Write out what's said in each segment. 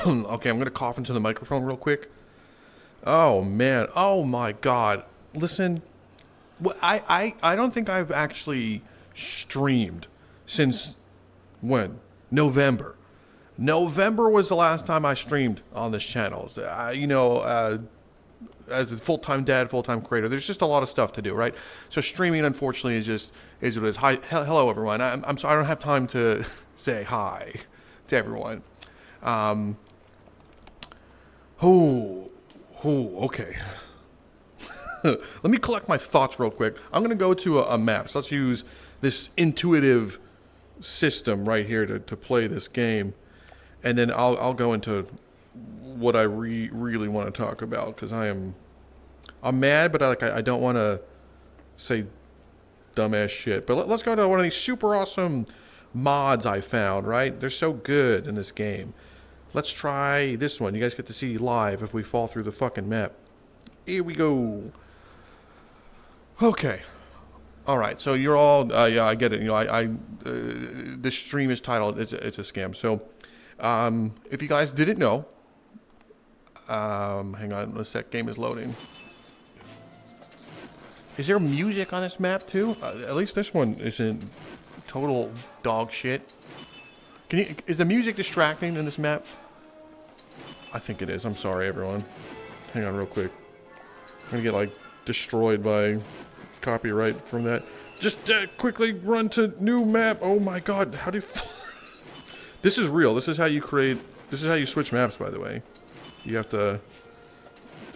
Okay, I'm going to cough into the microphone real quick. Oh, man. Oh, my God. Listen, I don't think I've actually streamed since when? November. November was the last time I streamed on this channel. As a full-time dad, full-time creator, there's just a lot of stuff to do, right? So streaming, unfortunately, is what it is. Hi, hello, everyone. I'm sorry, I don't have time to say hi to everyone. Okay. Let me collect my thoughts real quick. I'm going to go to a map. So let's use this intuitive system right here to play this game. And then I'll go into what I really want to talk about, because I'm mad, but I don't want to say dumbass shit. But let's go to one of these super awesome mods I found, right? They're so good in this game. Let's try this one. You guys get to see live if we fall through the fucking map. Here we go. Okay. All right. So you're all, yeah, I get it. You know, this stream is titled, it's a scam. So, if you guys didn't know, hang on a sec, game is loading. Is there music on this map too? At least this one isn't total dog shit. Is the music distracting in this map? I think it is. I'm sorry, everyone. Hang on real quick. I'm gonna get, like, destroyed by copyright from that. Just quickly run to new map. Oh my god, how do you... This is real. This is how you create... This is how you switch maps, by the way. You have to...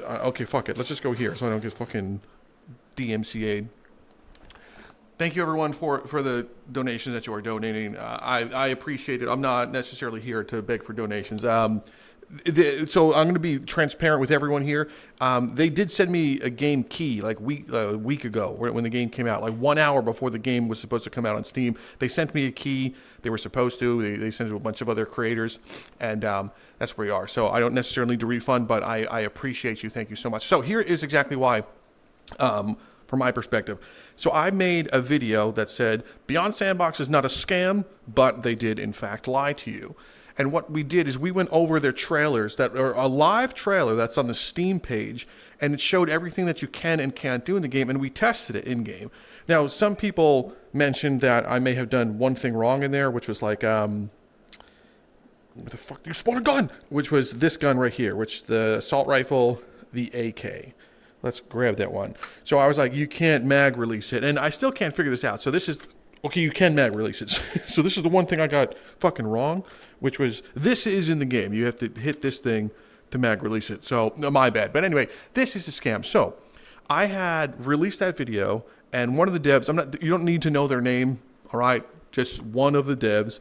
okay, fuck it. Let's just go here so I don't get fucking DMCA'd. Thank you, everyone, for the donations that you are donating. I appreciate it. I'm not necessarily here to beg for donations. So I'm going to be transparent with everyone here. They did send me a game key like a week ago when the game came out, like 1 hour before the game was supposed to come out on Steam. They sent me a key. They were supposed to. They sent it to a bunch of other creators, and that's where we are. So I don't necessarily need to refund, but I appreciate you. Thank you so much. So here is exactly why, from my perspective. So I made a video that said, Beyond Sandbox is not a scam, but they did in fact lie to you. And what we did is we went over their trailers that are a live trailer that's on the Steam page, and it showed everything that you can and can't do in the game, and we tested it in game. Now, some people mentioned that I may have done one thing wrong in there, which was like, what the fuck, you spawned a gun! Which was this gun right here, which the assault rifle, the AK. Let's grab that one. So I was like, you can't mag release it, and I still can't figure this out. So this is... Okay, you can mag release it. So this is the one thing I got fucking wrong, which was this is in the game. You have to hit this thing to mag release it. So, no, my bad. But anyway, this is a scam. So I had released that video, and one of the devs, you don't need to know their name, all right? Just one of the devs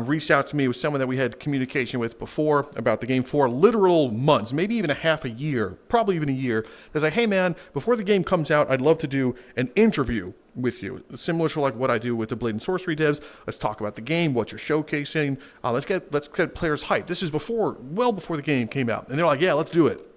reached out to me with someone that we had communication with before about the game for literal months, maybe even a half a year, probably even a year. They're like, hey man, before the game comes out, I'd love to do an interview with you, similar to like what I do with the Blade and Sorcery devs. Let's talk about the game, what you're showcasing. Let's get players hyped. This is well before the game came out, and they're like, yeah, let's do it.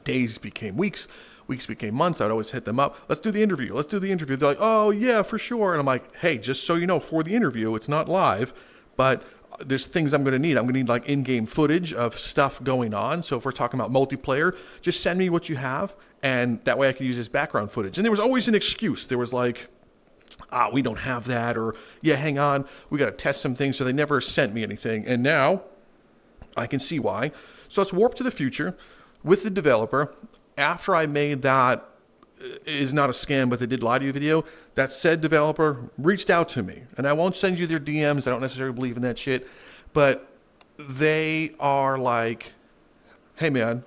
Days became weeks. Weeks became months. I'd always hit them up. Let's do the interview. They're like, oh yeah, for sure. And I'm like, hey, just so you know, for the interview, it's not live, but there's things I'm going to need. I'm going to need like in-game footage of stuff going on. So if we're talking about multiplayer, just send me what you have, and that way I can use this background footage. And there was always an excuse. There was like, we don't have that, or yeah, hang on, we got to test some things. So they never sent me anything. And now I can see why. So let's warp to the future with the developer. After I made that is not a scam, but they did lie to you video, that said developer reached out to me. And I won't send you their DMs. I don't necessarily believe in that shit. But they are like, hey man,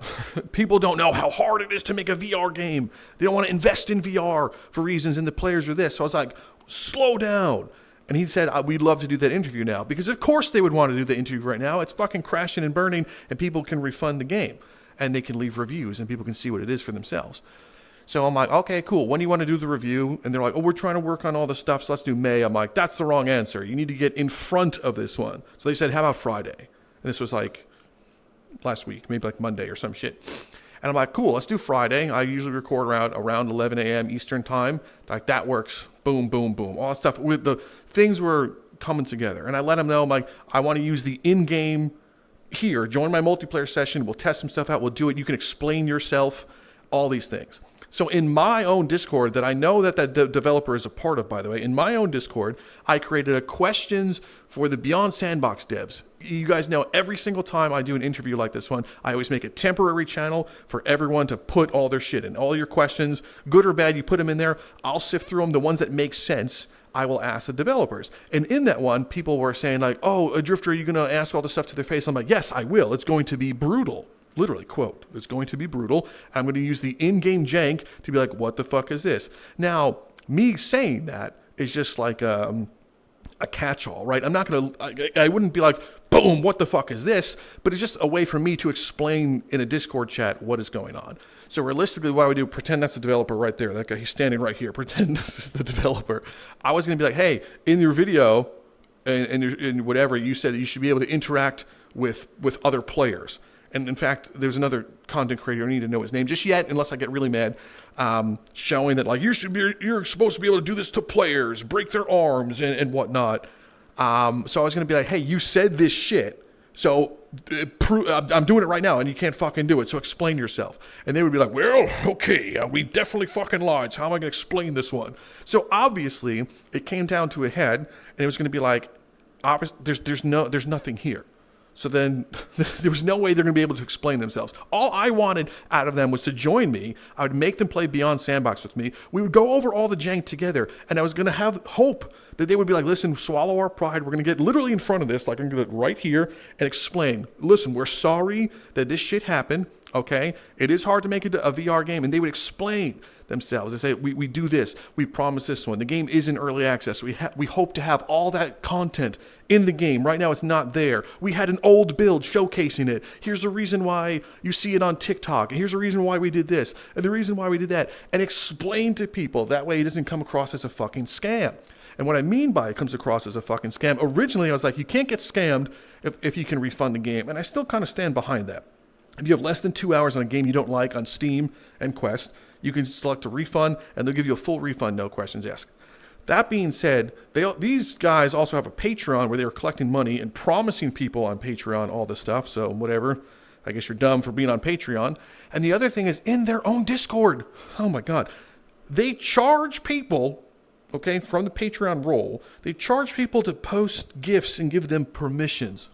people don't know how hard it is to make a VR game. They don't want to invest in VR for reasons, and the players are this. So I was like, slow down. And he said, we'd love to do that interview now. Because of course they would want to do the interview right now. It's fucking crashing and burning, and people can refund the game. And they can leave reviews, and people can see what it is for themselves. So I'm like, okay, cool. When do you want to do the review? And they're like, oh, we're trying to work on all the stuff, so let's do May. I'm like, that's the wrong answer. You need to get in front of this one. So they said, how about Friday? And this was like last week, maybe like Monday or some shit. And I'm like, cool, let's do Friday. I usually record around 11 a.m. Eastern time. Like, that works. Boom, boom, boom. All that stuff. The things were coming together. And I let them know, I'm like, I want to use the in-game here, join my multiplayer session. We'll test some stuff out. We'll do it. You can explain yourself, all these things. So in my own Discord that I know that developer is a part of, by the way, in my own Discord, I created a questions for the Beyond Sandbox devs. You guys know every single time I do an interview like this one, I always make a temporary channel for everyone to put all their shit in. All your questions, good or bad, you put them in there. I'll sift through them. The ones that make sense, I will ask the developers. And in that one, people were saying like, oh, a Drifter, are you going to ask all this stuff to their face? I'm like, yes, I will. It's going to be brutal. Literally, quote, it's going to be brutal. I'm going to use the in-game jank to be like, what the fuck is this? Now, me saying that is just like a catch-all, right? I'm not going to, I wouldn't be like, boom, what the fuck is this? But it's just a way for me to explain in a Discord chat what is going on. So realistically, what I would do, pretend that's the developer right there. That guy, he's standing right here. Pretend this is the developer. I was going to be like, hey, in your video and whatever, you said that you should be able to interact with other players. And in fact, there's another content creator, I don't need to know his name just yet, unless I get really mad, showing that like you're supposed to be able to do this to players, break their arms and whatnot. So I was going to be like, hey, you said this shit, so I'm doing it right now, and you can't fucking do it, so explain yourself. And they would be like, well, okay, we definitely fucking lied, so how am I going to explain this one? So obviously, it came down to a head, and it was going to be like, there's nothing here. So then there was no way they're going to be able to explain themselves. All I wanted out of them was to join me. I would make them play Beyond Sandbox with me. We would go over all the jank together. And I was going to have hope that they would be like, listen, swallow our pride. We're going to get literally in front of this, like I'm going to get right here and explain. Listen, we're sorry that this shit happened, okay? It is hard to make it a VR game. And they would explain themselves. They say, we do this. We promise this one. The game is in early access. We hope to have all that content in the game. Right now, it's not there. We had an old build showcasing it. Here's the reason why you see it on TikTok. And here's the reason why we did this. And the reason why we did that. And explain to people. That way it doesn't come across as a fucking scam. And what I mean by it comes across as a fucking scam, originally I was like, you can't get scammed if you can refund the game. And I still kind of stand behind that. If you have less than 2 hours on a game you don't like on Steam and Quest, you can select a refund, and they'll give you a full refund, no questions asked. That being said, these guys also have a Patreon where they were collecting money and promising people on Patreon all this stuff. So whatever, I guess you're dumb for being on Patreon. And the other thing is in their own Discord. Oh my God. They charge people, okay, from the Patreon roll, they charge people to post gifts and give them permissions.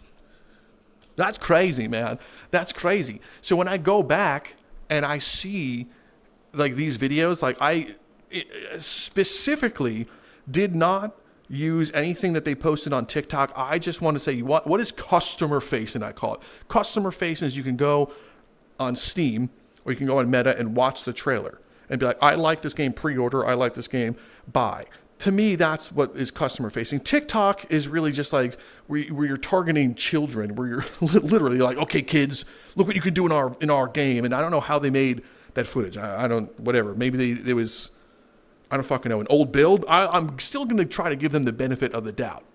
That's crazy, man. That's crazy. So when I go back and I see like these videos, like I specifically did not use anything that they posted on TikTok. I just want to say, what is customer facing, I call it. Customer facing is you can go on Steam or you can go on Meta and watch the trailer and be like, I like this game, pre-order, I like this game, buy. To me, that's what is customer facing. TikTok is really just like where you're targeting children, where you're literally like, okay, kids, look what you can do in our game. And I don't know how they made that footage. I don't, whatever. Maybe there was, I don't fucking know, an old build. I'm still going to try to give them the benefit of the doubt.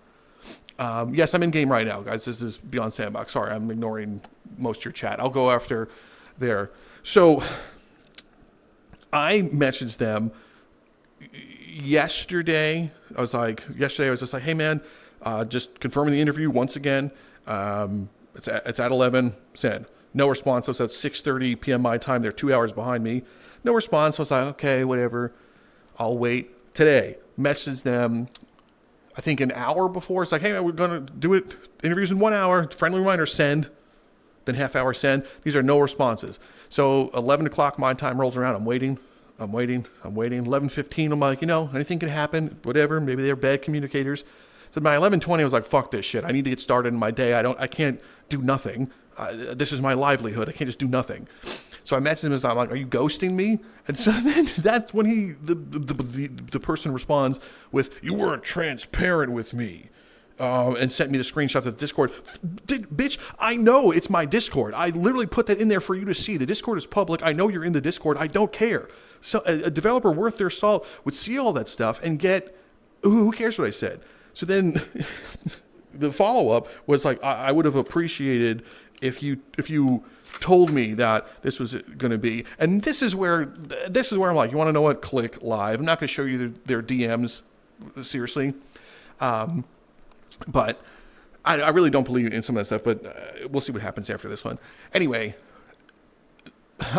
Yes, I'm in game right now, guys. This is Beyond Sandbox. Sorry, I'm ignoring most of your chat. I'll go after there. So I messaged them yesterday. I was just like, hey man, just confirming the interview once again. It's at 11. Send. No response. So it's at 6:30 p.m. my time. They're 2 hours behind me. No response. So I was like, okay, whatever. I'll wait. Today, messaged them, I think an hour before. It's like, hey, we're going to do it. Interviews in 1 hour. Friendly reminder, send. Then half hour, send. These are no responses. So 11 o'clock my time rolls around. I'm waiting. 11:15, I'm like, anything could happen. Whatever. Maybe they're bad communicators. So by 11:20, I was like, fuck this shit. I need to get started in my day. I can't do nothing. This is my livelihood. I can't just do nothing. So I messaged him and I'm like, are you ghosting me? And so then that's when the person responds with, you weren't transparent with me. And sent me the screenshot of the Discord. Bitch, I know it's my Discord. I literally put that in there for you to see. The Discord is public. I know you're in the Discord. I don't care. So a developer worth their salt would see all that stuff and get, who cares what I said? So then the follow-up was like, I would have appreciated if you told me that this was going to be. And this is where I'm like, you want to know what? Click live. I'm not going to show you their DMs, seriously. But I really don't believe in some of that stuff, but we'll see what happens after this one. Anyway,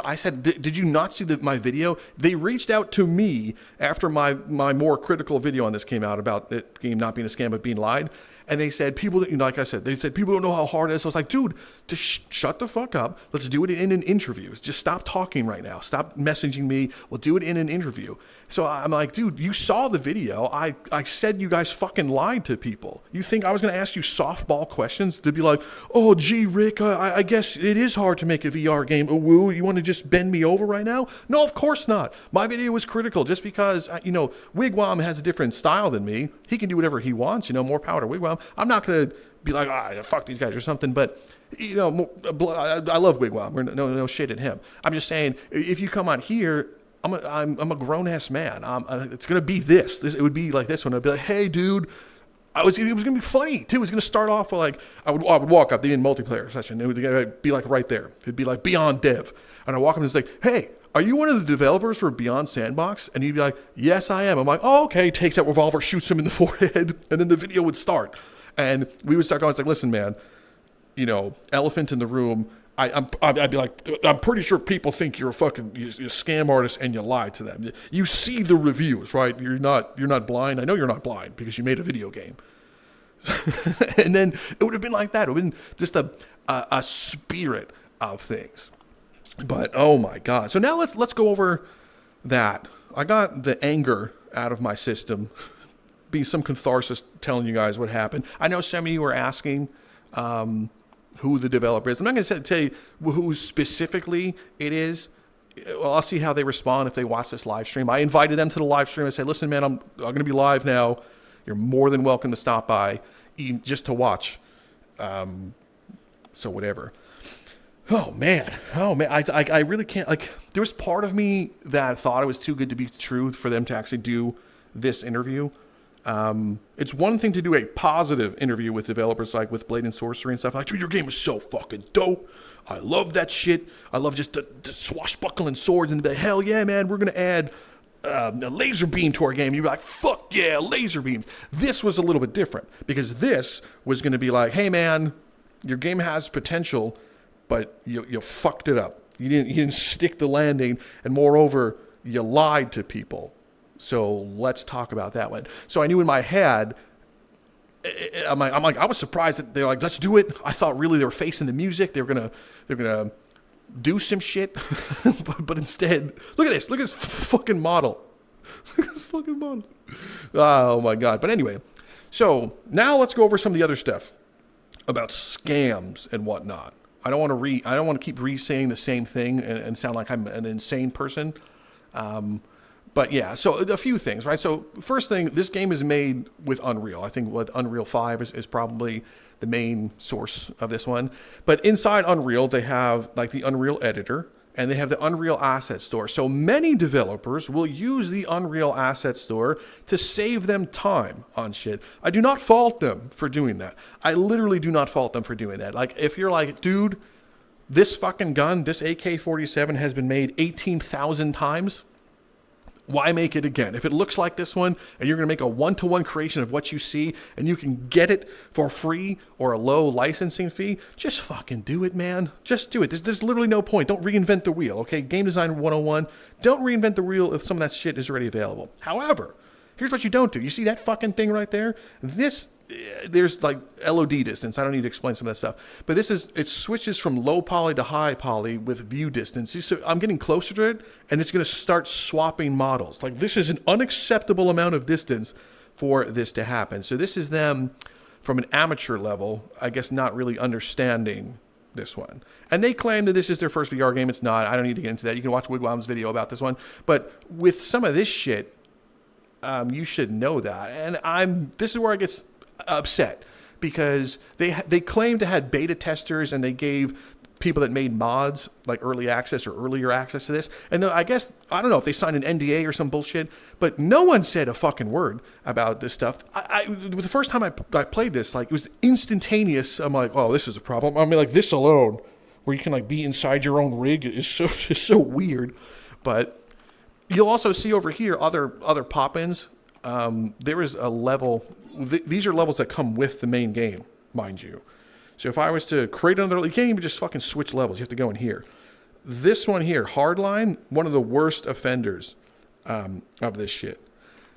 I said, did you not see my video? They reached out to me after my more critical video on this came out about the game not being a scam but being lied. And they said, like I said, they said, people don't know how hard it is. So I was like, dude, just shut the fuck up. Let's do it in an interview. Just stop talking right now. Stop messaging me. We'll do it in an interview. So I'm like, dude, you saw the video. I said you guys fucking lied to people. You think I was going to ask you softball questions to be like, oh, gee, Rick, I guess it is hard to make a VR game. Oh, woo, you want to just bend me over right now? No, of course not. My video was critical just because, Wigwam has a different style than me. He can do whatever he wants, more power to Wigwam. I'm not going to be like, fuck these guys or something, but, I love Wigwam. No shit at him. I'm just saying, if you come on here, I'm a grown-ass man. It's going to be this. It would be like this one. I'd be like, hey, dude. It was going to be funny, too. It was going to start off with, like, I would walk up. They did a multiplayer session. It would be, like, right there. It'd be, like, Beyond Dev. And I walk up and it's like, hey, are you one of the developers for Beyond Sandbox? And he'd be like, yes, I am. I'm like, oh, okay. Takes that revolver, shoots him in the forehead, and then the video would start. And we would start going, it's like, listen, man, elephant in the room. I'd be like, I'm pretty sure people think you're a scam artist and you lied to them. You see the reviews, right? You're not blind. I know you're not blind because you made a video game. And then it would have been like that. It would have been just a spirit of things. But oh my God. So now let's go over that. I got the anger out of my system. Be some catharsis telling you guys what happened. I know some of you were asking who the developer is. I'm not going to tell you who specifically it is. Well, I'll see how they respond if they watch this live stream. I invited them to the live stream. I said, listen, man, I'm going to be live now. You're more than welcome to stop by just to watch. So whatever. Oh man. I really can't, there was part of me that thought it was too good to be true for them to actually do this interview. It's one thing to do a positive interview with developers like with Blade and Sorcery and stuff. Like, dude, your game is so fucking dope. I love that shit. I love just the swashbuckling swords and the hell yeah, man, we're going to add a laser beam to our game. You'd be like, fuck yeah, laser beams. This was a little bit different because this was going to be like, hey man, your game has potential, but you fucked it up. You didn't stick the landing, and moreover, you lied to people. So let's talk about that one. So I knew in my head, I'm like, I was surprised that they're like, let's do it. I thought really they were facing the music. They're gonna do some shit, but instead, look at this fucking model. Look at this fucking model. Oh my God. But anyway, so now let's go over some of the other stuff about scams and whatnot. I don't want to keep re-saying the same thing and sound like I'm an insane person. But yeah, so a few things, right? So first thing, this game is made with Unreal. I think what Unreal 5 is probably the main source of this one. But inside Unreal, they have like the Unreal Editor and they have the Unreal Asset Store. So many developers will use the Unreal Asset Store to save them time on shit. I do not fault them for doing that. I literally do not fault them for doing that. Like if you're like, dude, this fucking gun, this AK-47 has been made 18,000 times. Why make it again? If it looks like this one and you're going to make a one-to-one creation of what you see and you can get it for free or a low licensing fee, just fucking do it, man. Just do it. There's literally no point. Don't reinvent the wheel, okay? Game Design 101. Don't reinvent the wheel if some of that shit is already available. However, here's what you don't do. You see that fucking thing right there? There's like LOD distance. I don't need to explain some of that stuff. But it switches from low poly to high poly with view distance. So I'm getting closer to it, and it's going to start swapping models. Like this is an unacceptable amount of distance for this to happen. So this is them from an amateur level, I guess not really understanding this one. And they claim that this is their first VR game. It's not. I don't need to get into that. You can watch Wigwam's video about this one. But with some of this shit, you should know that. And this is where I get upset because they claimed to have beta testers and they gave people that made mods like early access or earlier access to this. And I guess, I don't know if they signed an NDA or some bullshit, but no one said a fucking word about this stuff. The first time I played this, like it was instantaneous. I'm like, oh, this is a problem. I mean, like this alone, where you can like be inside your own rig is so weird. But you'll also see over here other pop-ins. There is a level. These are levels that come with the main game mind you. So if I was to create another, you can't even just fucking switch levels. You have to go in here. This one here, Hardline, one of the worst offenders of this shit.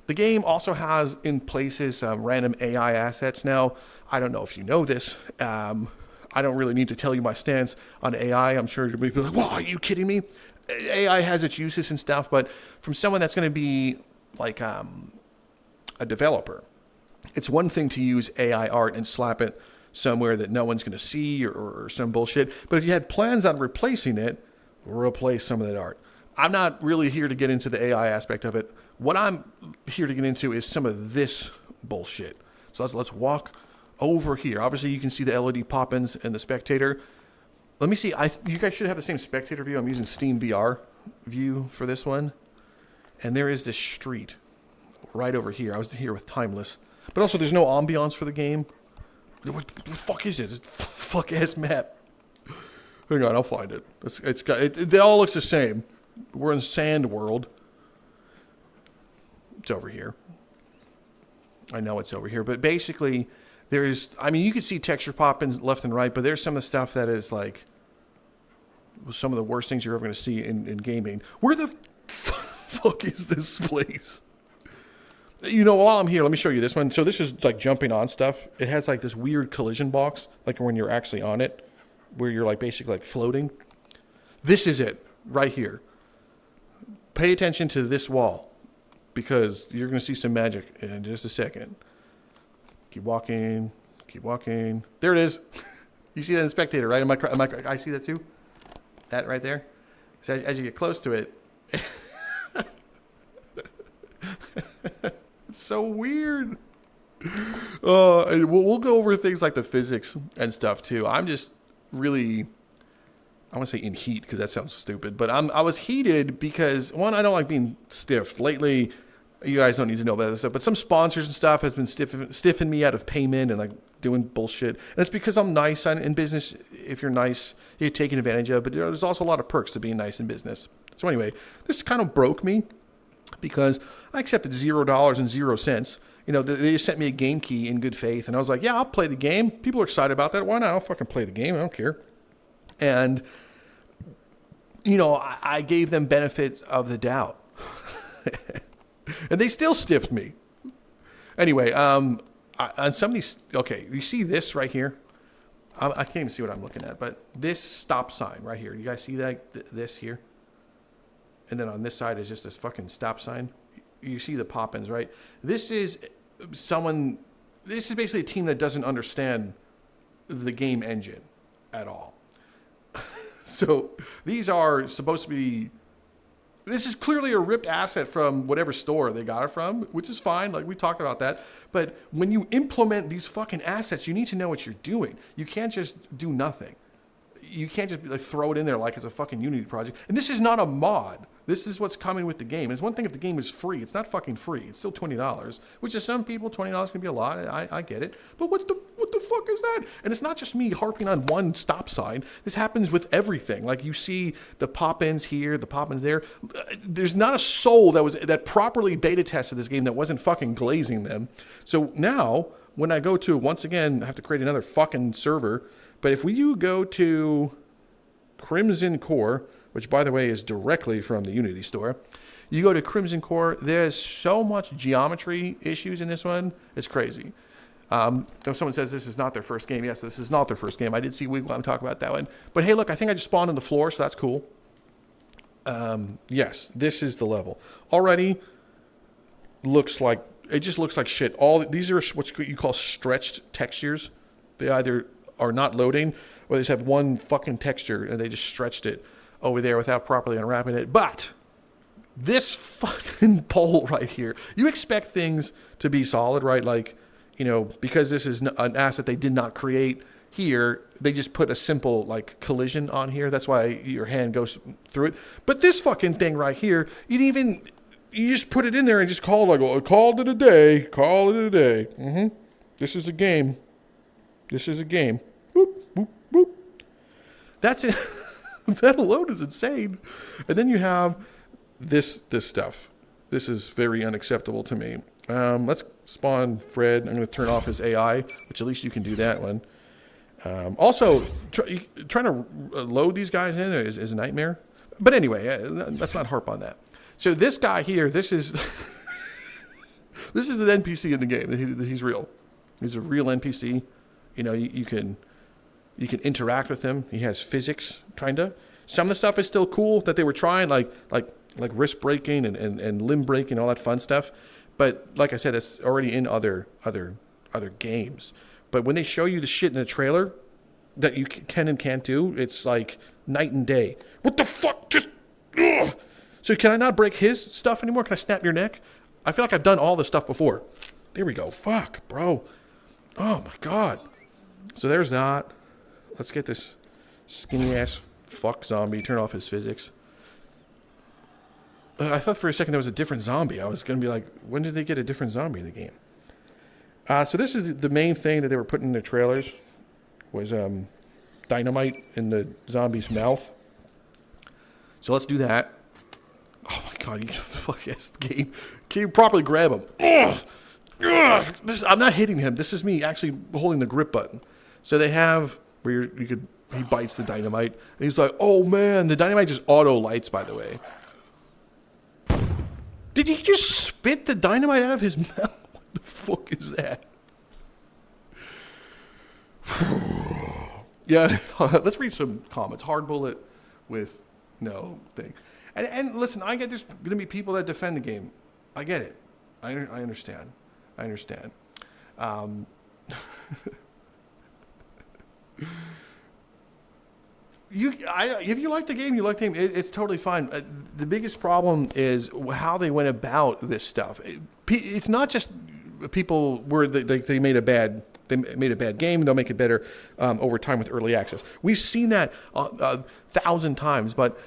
The game also has in places random AI assets. Now, I don't know if you know this. I don't really need to tell you my stance on AI. I'm sure you'll be like, "Whoa, are you kidding me?" AI has its uses and stuff, but from someone that's going to be like a developer, it's one thing to use AI art and slap it somewhere that no one's going to see or some bullshit. But if you had plans on replacing it, replace some of that art. I'm not really here to get into the AI aspect of it. What I'm here to get into is some of this bullshit. So let's walk over here. Obviously, you can see the LED pop-ins and the spectator. Let me see. You guys should have the same spectator view. I'm using Steam VR view for this one. And there is this street right over here. I was here with Timeless. But also, there's no ambiance for the game. What the fuck is it? It's fuck-ass map. Hang on, I'll find it. It all looks the same. We're in Sand World. It's over here. I know it's over here. But basically, you can see texture pop-ins left and right, but there's some of the stuff that is like some of the worst things you're ever going to see in gaming. Where the fuck is this place? You know, while I'm here, let me show you this one. So this is like jumping on stuff. It has like this weird collision box, like when you're actually on it, where you're like basically like floating. This is it right here. Pay attention to this wall because you're going to see some magic in just a second. Keep walking. Keep walking. There it is. You see that in Spectator, right? I see that too? That right there? So as you get close to it, it's so weird. And we'll go over things like the physics and stuff too. I'm just really, I want to say in heat because that sounds stupid, but I was heated because one, I don't like being stiffed. Lately, you guys don't need to know about this stuff, but some sponsors and stuff has been stiffing me out of payment and like doing bullshit. And it's because I'm nice in business. If you're nice, you're taken advantage of, but there's also a lot of perks to being nice in business. So anyway, this kind of broke me because I accepted $0 and 0 cents. You know, they just sent me a game key in good faith, and I was like, yeah, I'll play the game. People are excited about that. Why not? I'll fucking play the game. I don't care. And, you know, I gave them benefits of the doubt. And they still stiffed me. Anyway, on some of these, okay, you see this right here? I can't even see what I'm looking at, but this stop sign right here. You guys see that? This here? And then on this side is just this fucking stop sign. You see the pop-ins, right? This is basically a team that doesn't understand the game engine at all. So these are supposed to be, this is clearly a ripped asset from whatever store they got it from, which is fine. Like we talked about that. But when you implement these fucking assets, you need to know what you're doing. You can't just do nothing. You can't just like throw it in there like it's a fucking Unity project. And this is not a mod. This is what's coming with the game. It's one thing if the game is free. It's not fucking free. It's still $20, which to some people, $20 can be a lot. I get it. But what the fuck is that? And it's not just me harping on one stop sign. This happens with everything. Like you see the pop-ins here, the pop-ins there. There's not a soul that properly beta tested this game that wasn't fucking glazing them. So now, when I go to, once again, I have to create another fucking server. But if we go to Crimson Core, which, by the way, is directly from the Unity store. You go to Crimson Core, there's so much geometry issues in this one. It's crazy. If someone says this is not their first game, yes, this is not their first game. I did see Wigwam talk about that one. But hey, look, I think I just spawned on the floor, so that's cool. Yes, this is the level. Already it just looks like shit. These are what you call stretched textures. They either are not loading, or they just have one fucking texture, and they just stretched it over there without properly unwrapping it. But this fucking pole right here, you expect things to be solid, right? Like, you know, because this is an asset they did not create here, they just put a simple like collision on here. That's why your hand goes through it. But this fucking thing right here, you just put it in there and just call it a day. Call it a day. This is a game. This is a game. Boop, boop, boop. That's it. That alone is insane. And then you have this stuff. This is very unacceptable to me. Let's spawn Fred. I'm going to turn off his AI, which at least you can do that one. Also, trying to load these guys in is a nightmare. But anyway, let's not harp on that. So this guy here, this is this is an NPC in the game. He's real. He's a real NPC. You know, you can interact with him. He has physics, kinda. Some of the stuff is still cool that they were trying, like wrist breaking and limb breaking, all that fun stuff. But like I said, that's already in other games. But when they show you the shit in the trailer that you can and can't do, it's like night and day. What the fuck? Just ugh. So can I not break his stuff anymore? Can I snap your neck? I feel like I've done all this stuff before. There we go. Fuck, bro. Oh my god. So there's that. Let's get this skinny ass fuck zombie. Turn off his physics. I thought for a second there was a different zombie. I was going to be like, when did they get a different zombie in the game? So this is the main thing that they were putting in the trailers was dynamite in the zombie's mouth. So let's do that. Oh my god, you can fuck yes, game. Can you properly grab him? Ugh. Ugh. I'm not hitting him. This is me actually holding the grip button. So they have where he bites the dynamite and he's like, oh man, the dynamite just auto lights, by the way. Did he just spit the dynamite out of his mouth? What the fuck is that? Yeah, let's read some comments. Hard bullet with no thing. And listen, I get there's going to be people that defend the game. I get it. I understand. I understand. If you like the game, you like the game. It's totally fine. The biggest problem is how they went about this stuff. It's not just people where they made a bad game. They'll make it better over time with early access. We've seen that 1,000 times. But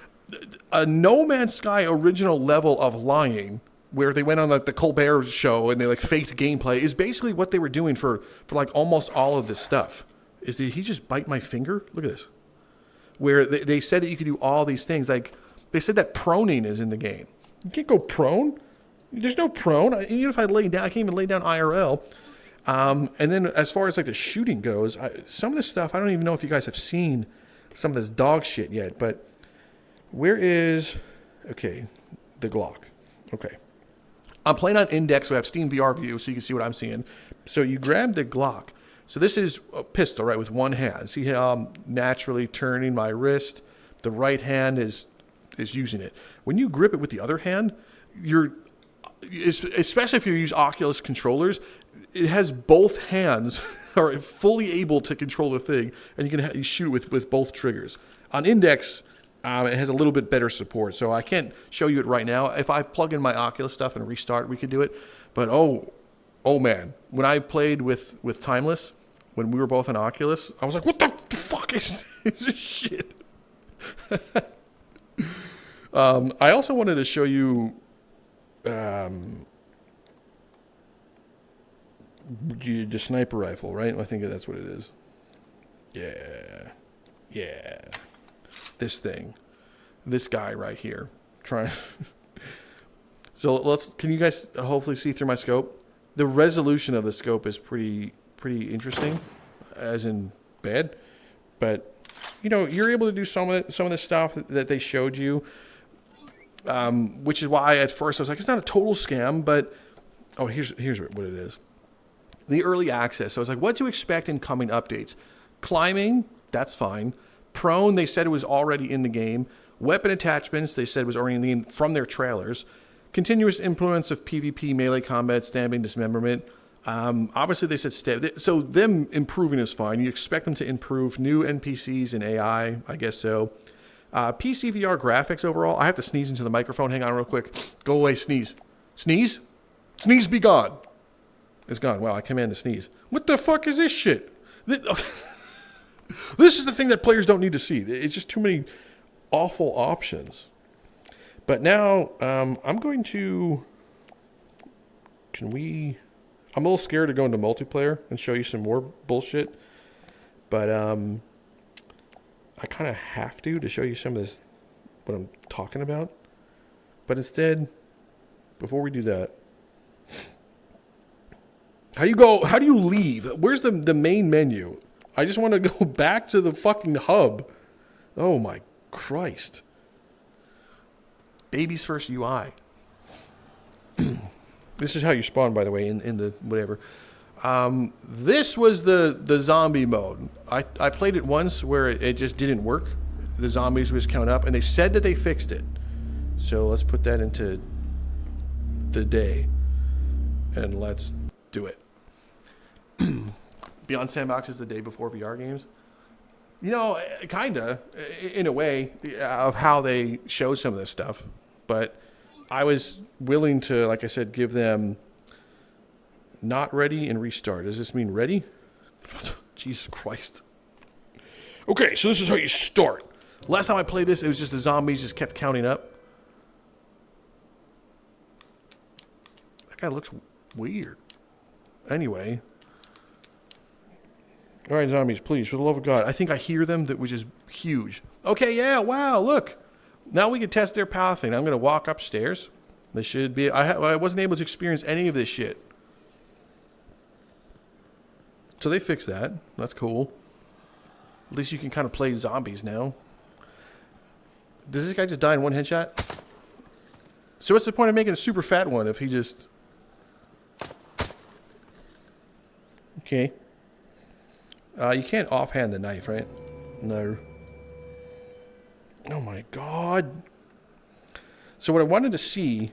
a No Man's Sky original level of lying, where they went on the Colbert show and they like faked gameplay, is basically what they were doing for like almost all of this stuff. Did he just bite my finger? Look at this. Where they said that you could do all these things. Like, they said that proning is in the game. You can't go prone. There's no prone. Even if I lay down, I can't even lay down IRL. And then as far as like the shooting goes, some of this stuff, I don't even know if you guys have seen some of this dog shit yet. But where is, okay, the Glock. Okay. I'm playing on Index, so I have Steam VR view, so you can see what I'm seeing. So you grab the Glock. So this is a pistol, right, with one hand. See how I'm naturally turning my wrist? The right hand is using it. When you grip it with the other hand, especially if you use Oculus controllers, it has both hands are fully able to control the thing, and you shoot with both triggers. On Index, it has a little bit better support, so I can't show you it right now. If I plug in my Oculus stuff and restart, we could do it. But oh man, when I played with Timeless, when we were both on Oculus, I was like, what the fuck is this shit? I also wanted to show you the sniper rifle, right? I think that's what it is. Yeah. This thing. This guy right here. So can you guys hopefully see through my scope? The resolution of the scope is pretty interesting, as in bad, but you're able to do some of the stuff that they showed you, which is why at first I was like, it's not a total scam, but here's what it is. The early access. So I was like, what to expect in coming updates? Climbing, that's fine. Prone, they said it was already in the game. Weapon attachments, they said was already in the game from their trailers. Continuous influence of PvP, melee combat, stabbing, dismemberment. Obviously, they said so them improving is fine. You expect them to improve new NPCs and AI, I guess so. PC VR graphics overall. I have to sneeze into the microphone. Hang on real quick. Go away, sneeze. Sneeze? Sneeze be gone. It's gone. Wow, I command the sneeze. What the fuck is this shit? This is the thing that players don't need to see. It's just too many awful options. But now, I'm going to... I'm a little scared to go into multiplayer and show you some more bullshit. But I kind of have to show you some of this, what I'm talking about. But instead, before we do that, How do you go? How do you leave? Where's the main menu? I just want to go back to the fucking hub. Oh my Christ. Baby's first UI. This is how you spawn, by the way, in the whatever. This was the zombie mode. I played it once where it just didn't work. The zombies was count up, and they said that they fixed it. So let's put that into the day, and let's do it. Beyond Sandbox is the day before VR games. You know, kinda, in a way, of how they show some of this stuff. But I was willing to, like I said, give them not ready and restart. Does this mean ready? Jesus Christ. Okay, so this is how you start. Last time I played this, it was just the zombies just kept counting up. That guy looks weird. Anyway. All right, zombies, please, for the love of God. I think I hear them, which is huge. Okay, yeah, wow, look. Now we can test their pathing. I'm going to walk upstairs. They should be... I wasn't able to experience any of this shit. So they fixed that. That's cool. At least you can kind of play zombies now. Does this guy just die in one headshot? So what's the point of making a super fat one if he just... Okay. You can't offhand the knife, right? No. Oh my God. So what I wanted to see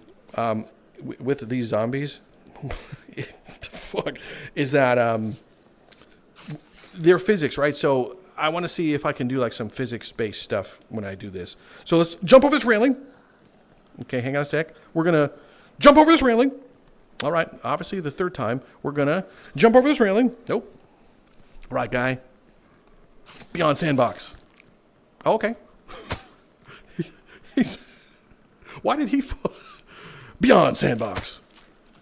with these zombies, what the fuck, is that their physics, right? So I want to see if I can do like some physics-based stuff when I do this. So let's jump over this railing. Okay, hang on a sec. We're going to jump over this railing. All right, obviously the third time. We're going to jump over this railing. Nope. Right, guy. Beyond Sandbox. Oh, okay. Why did he fall? Beyond Sandbox.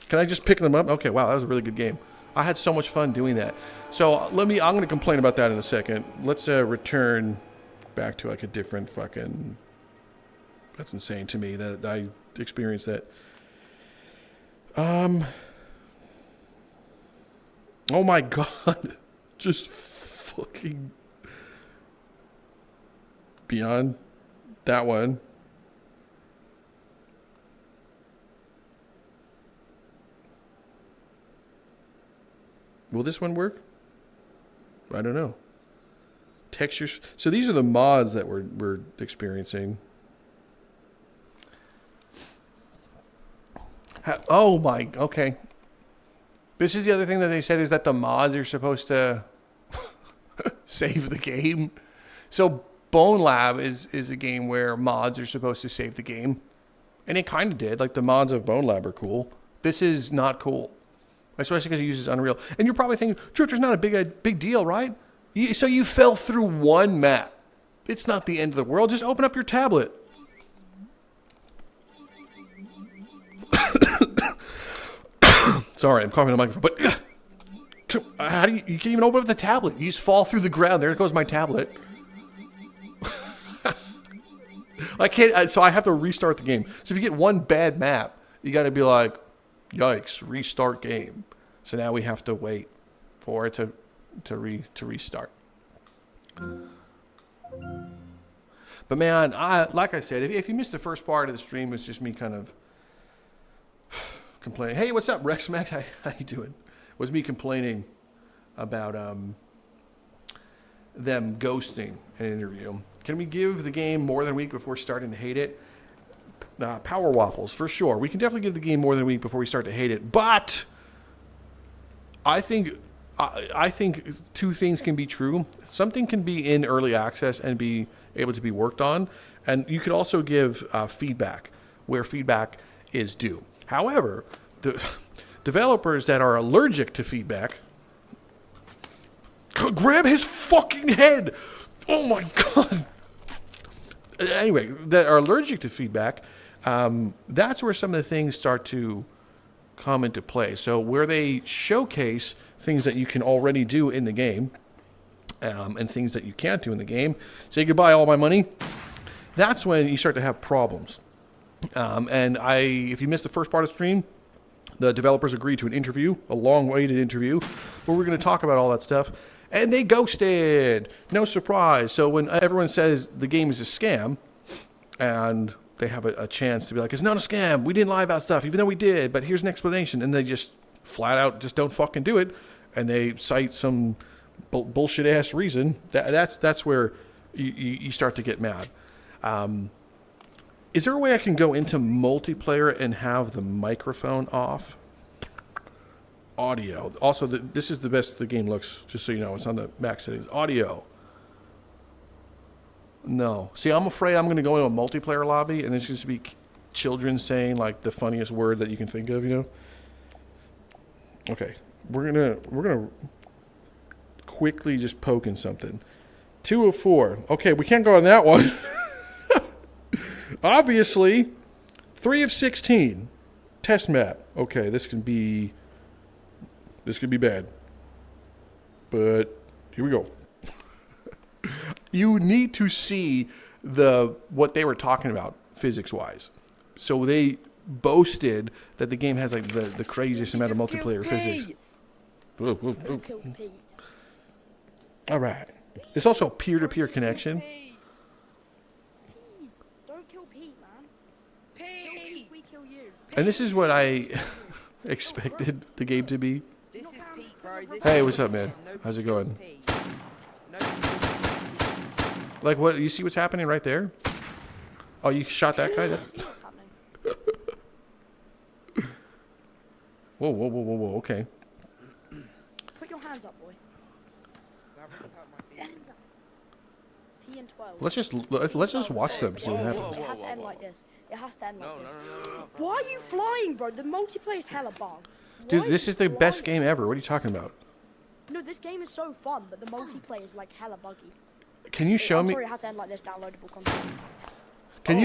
Can I just pick them up? Okay, wow, that was a really good game. I had so much fun doing that. So I'm going to complain about that in a second. Let's return back to like a different fucking... That's insane to me that I experienced that. Oh my God. Just fucking beyond that one. Will this one work? I don't know. Textures. So these are the mods that we're experiencing. Oh my, okay. This is the other thing that they said is that the mods are supposed to save the game. So Bone Lab is a game where mods are supposed to save the game. And it kind of did. Like the mods of Bone Lab are cool. This is not cool. Especially because it uses Unreal. And you're probably thinking, Drifter's not a big deal, right? So you fell through one map. It's not the end of the world. Just open up your tablet. Sorry, I'm coughing on the microphone. But how do you can't even open up the tablet. You just fall through the ground. There goes my tablet. I can't. So I have to restart the game. So if you get one bad map, you got to be like, yikes, restart game. So now we have to wait for it to restart. But man, like I said, if you missed the first part of the stream, it's just me kind of complaining. Hey, what's up, Rex Max? How you doing? Was me complaining about them ghosting an interview. Can we give the game more than a week before starting to hate it? Power waffles, for sure. We can definitely give the game more than a week before we start to hate it. But I think two things can be true. Something can be in early access and be able to be worked on. And you could also give feedback where feedback is due. However, the developers that are allergic to feedback, grab his fucking head. Oh my God. Anyway, that are allergic to feedback, that's where some of the things start to come into play. So where they showcase things that you can already do in the game, and things that you can't do in the game, say goodbye all my money, that's when you start to have problems. And if you missed the first part of the stream, The developers agreed to an interview, a long-awaited interview, where we're going to talk about all that stuff. And they ghosted. No surprise. So when everyone says the game is a scam, and they have a chance to be like, it's not a scam. We didn't lie about stuff, even though we did. But here's an explanation. And they just flat out just don't fucking do it. And they cite some bullshit-ass reason. That's where you start to get mad. Is there a way I can go into multiplayer and have the microphone off? Audio. Also, this is the best the game looks, just so you know. It's on the max settings. Audio. No. See, I'm afraid I'm going to go into a multiplayer lobby, and there's going to be children saying, like, the funniest word that you can think of, you know? Okay. We're gonna quickly just poke in something. 2 of 4. Okay, we can't go on that one. Obviously, 3 of 16. Test map. Okay, this could be bad. But here we go. You need to see what they were talking about physics-wise. So they boasted that the game has like the craziest amount of multiplayer physics. Whoa, whoa, whoa. All right. It's also a peer-to-peer connection. Don't kill Pete, man. Pete! We kill you. And this is what I expected the game to be. This is Pete, bro. Hey, what's up, man? How's it going? Like, what? You see what's happening right there? Oh, you shot that guy? Whoa, whoa, whoa, whoa, whoa. Okay. Put your hands up, boy. T and 12. Let's just watch them. See what happens. It has to end like this. It has to end like this. No. Why are you flying, bro? The multiplayer is hella bugged. Dude, this is the best game ever. What are you talking about? No, this game is so fun, but the multiplayer is like hella buggy. Can you show me? I'm sorry, it had to end like this. Downloadable content. Can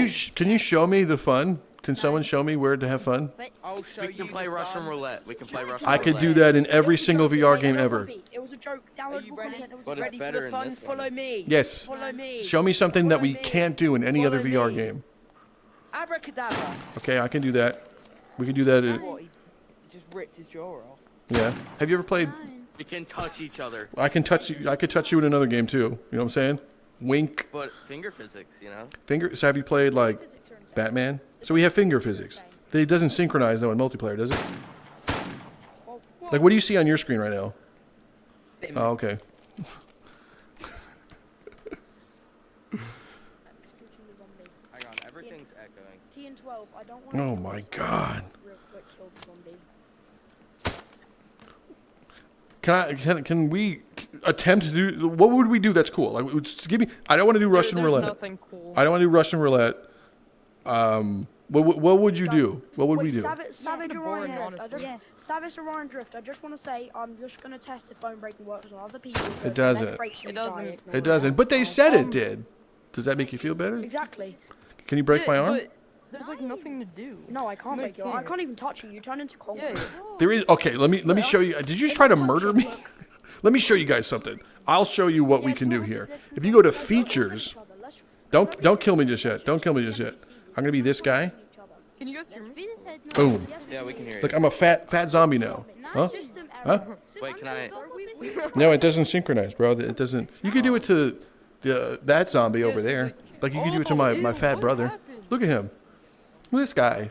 you show me the fun? Can someone show me where to have fun? I'll show We can play Russian roulette. We can play Russian I roulette. could do that in every single VR game ever. It was a joke. Are you Downloadable ready? content. It was But a it's Ready better for the in fun? this one. Follow me. Yes. Follow me. Show me something that we Follow me. can't do in any other Follow VR me. game. Abracadabra. Okay, I can do that. We can do that. What? He just ripped his jaw off. Yeah. Have you ever played? We can touch each other. I can touch you. I could touch you in another game too. You know what I'm saying? Wink. But finger physics, you know? Finger. So have you played like Batman? So we have finger physics. It doesn't synchronize though in multiplayer, does it? Like, what do you see on your screen right now? Oh, okay. Hang on, everything's echoing. T and 12. I don't want. Oh my God. Real quick, kill the zombie. Can we attempt to do? What would we do? That's cool. Like, just give me. I don't want to do Russian roulette. Nothing cool. I don't want to do Russian roulette. What would you do? What would we do? Savage Yeah, Orion boring, Drift. Savage Orion Drift. I just want to say I'm just gonna test if phone breaking works on other people. It doesn't. It doesn't. It doesn't. But they said it did. Does that make you feel better? Exactly. Can you break my arm? But there's like nothing to do. No, I can't No, break your arm. I can't even touch you. You turn into concrete. Yeah. There is. Okay, let me show you. Did you just try to murder me? Let me show you guys something. I'll show you what we can do here. If you go to features, don't kill me just yet. Don't kill me just yet. I'm gonna be this guy. Can you guys hear me? Boom. Yeah, we can hear you. Look, I'm a fat zombie now. Huh? Huh? Wait, can I? No, it doesn't synchronize, bro. It doesn't. You can do it to that zombie over there. Like you can do it to my fat brother. Look at him. Look at this guy.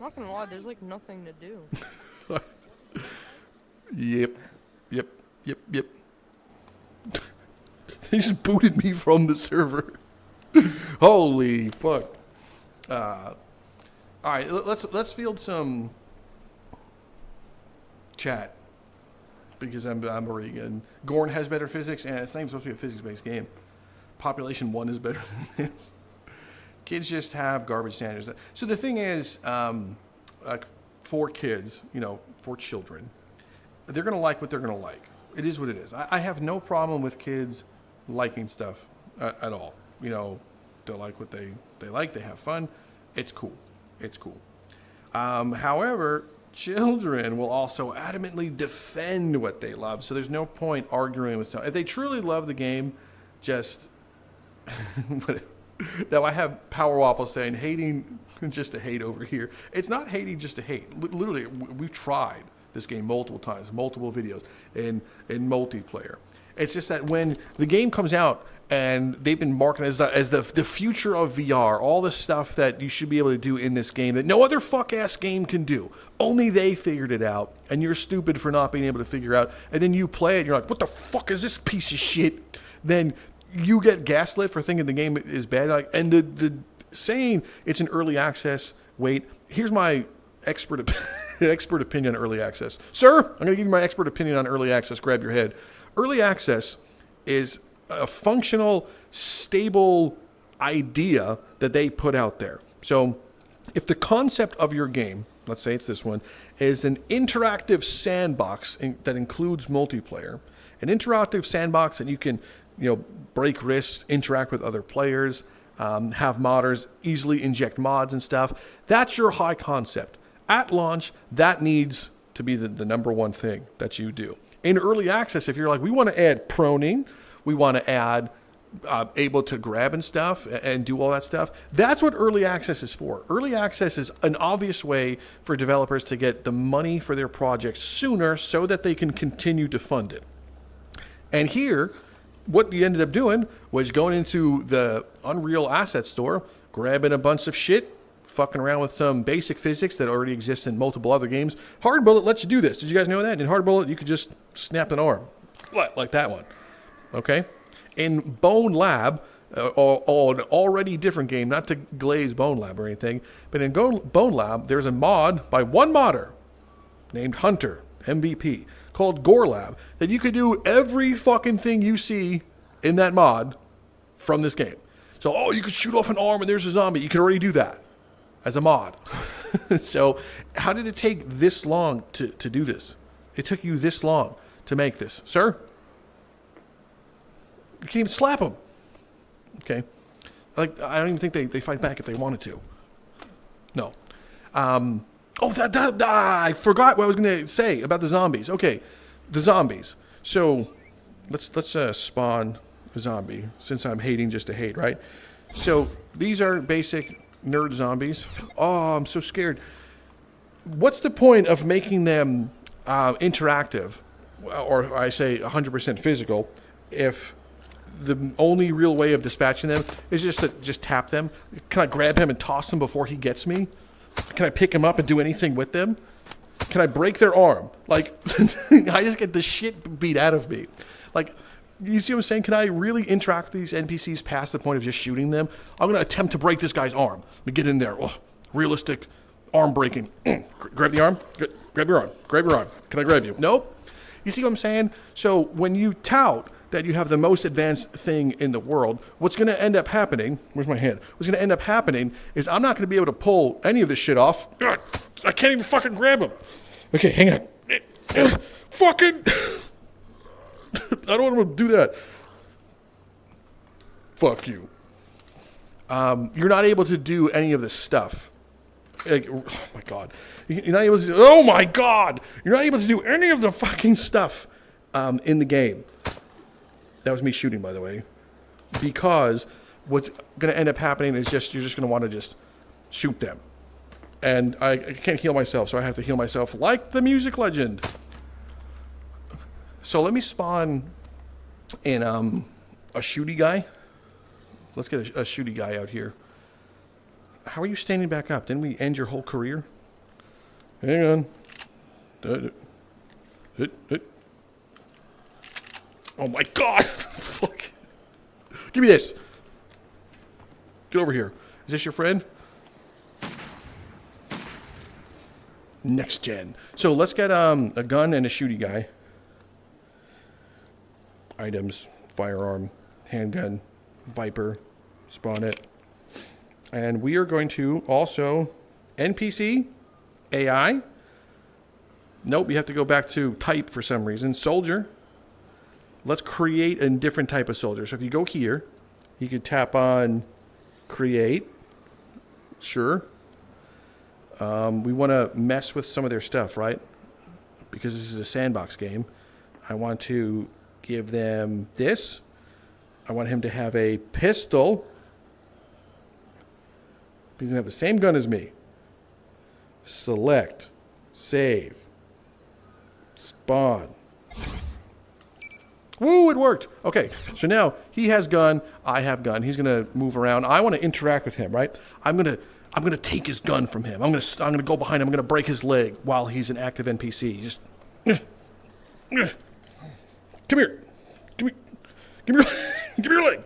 Not gonna lie, there's like nothing to do. Yep. He just booted me from the server. Holy fuck. All right, let's field some chat because I'm already good. Gorn has better physics, and it's not even supposed to be a physics-based game. Population 1 is better than this. Kids just have garbage standards. So the thing is, like for kids, for children, they're gonna like what they're gonna like. It is what it is. I have no problem with kids liking stuff at all. They like what they like. They have fun. It's cool. However, children will also adamantly defend what they love. So there's no point arguing with someone. If they truly love the game, just... Now I have Power Waffle saying hating just to hate over here. It's not hating just to hate. Literally, we've tried this game multiple times, multiple videos in multiplayer. It's just that when the game comes out and they've been marketing as the future of VR, all the stuff that you should be able to do in this game that no other fuck-ass game can do. Only they figured it out, and you're stupid for not being able to figure out. And then you play it, and you're like, what the fuck is this piece of shit? Then you get gaslit for thinking the game is bad. Like, and the saying it's an early access, wait, here's my expert opinion on early access. Sir, I'm going to give you my expert opinion on early access. Grab your head. Early access is a functional, stable idea that they put out there. So if the concept of your game, let's say it's this one, is an interactive sandbox that includes multiplayer, an interactive sandbox that you can, break risks, interact with other players, have modders easily inject mods and stuff, that's your high concept. At launch, that needs to be the number one thing that you do. In early access, if you're like, we want to add proning, we want to add able to grab and stuff and do all that stuff, that's what early access is for. Early access is an obvious way for developers to get the money for their projects sooner so that they can continue to fund it. And here, what you ended up doing was going into the Unreal Asset Store, grabbing a bunch of shit, fucking around with some basic physics that already exists in multiple other games. Hard Bullet lets you do this. Did you guys know that? In Hard Bullet, you could just snap an arm, like that one. Okay? In Bone Lab, an already different game, not to glaze Bone Lab or anything, but in Bone Lab, there's a mod by one modder named Hunter, MVP, called Gore Lab, that you could do every fucking thing you see in that mod from this game. So, you could shoot off an arm and there's a zombie. You can already do that as a mod. So how did it take this long to do this? It took you this long to make this. Sir? You can't even slap them. Okay. I don't even think they fight back if they wanted to. No. I forgot what I was going to say about the zombies. Okay. The zombies. So let's spawn a zombie, since I'm hating just to hate, right? So these are basic nerd zombies. Oh, I'm so scared. What's the point of making them interactive, or I say 100% physical, if the only real way of dispatching them is just to tap them? Can I grab him and toss him before he gets me? Can I pick him up and do anything with them? Can I break their arm? Like, I just get the shit beat out of me. Like, you see what I'm saying? Can I really interact with these NPCs past the point of just shooting them? I'm going to attempt to break this guy's arm. Let me get in there. Oh, realistic arm breaking. Grab the arm. Grab your arm. Grab your arm. Can I grab you? Nope. You see what I'm saying? So when you tout that you have the most advanced thing in the world, what's going to end up happening, where's my hand? What's going to end up happening is I'm not going to be able to pull any of this shit off. I can't even fucking grab him. Okay, hang on. Fucking... I don't want to do that. Fuck you. You're not able to do any of this stuff. Like, oh my God. You're not able to do, oh my God. You're not able to do any of the fucking stuff in the game. That was me shooting, by the way. Because what's going to end up happening is you're just going to want to just shoot them. And I can't heal myself, so I have to heal myself like the music legend. So let me spawn in a shooty guy. Let's get a shooty guy out here. How are you standing back up? Didn't we end your whole career? Hang on. Oh my God! Fuck. Give me this. Get over here. Is this your friend? Next gen. So let's get a gun and a shooty guy. Items, firearm, handgun, Viper, spawn it. And we are going to also NPC, AI. Nope, you have to go back to type for some reason. Soldier. Let's create a different type of soldier. So if you go here, you could tap on create. Sure. We want to mess with some of their stuff, right? Because this is a sandbox game. I want to give them this. I want him to have a pistol. He's going to have the same gun as me. Select. Save. Spawn. Woo, it worked. Okay, so now he has gun, I have gun. He's gonna move around. I want to interact with him, right? I'm gonna take his gun from him. I'm gonna go behind him. I'm gonna break his leg while he's an active NPC. Just come here. Give me your give me your leg.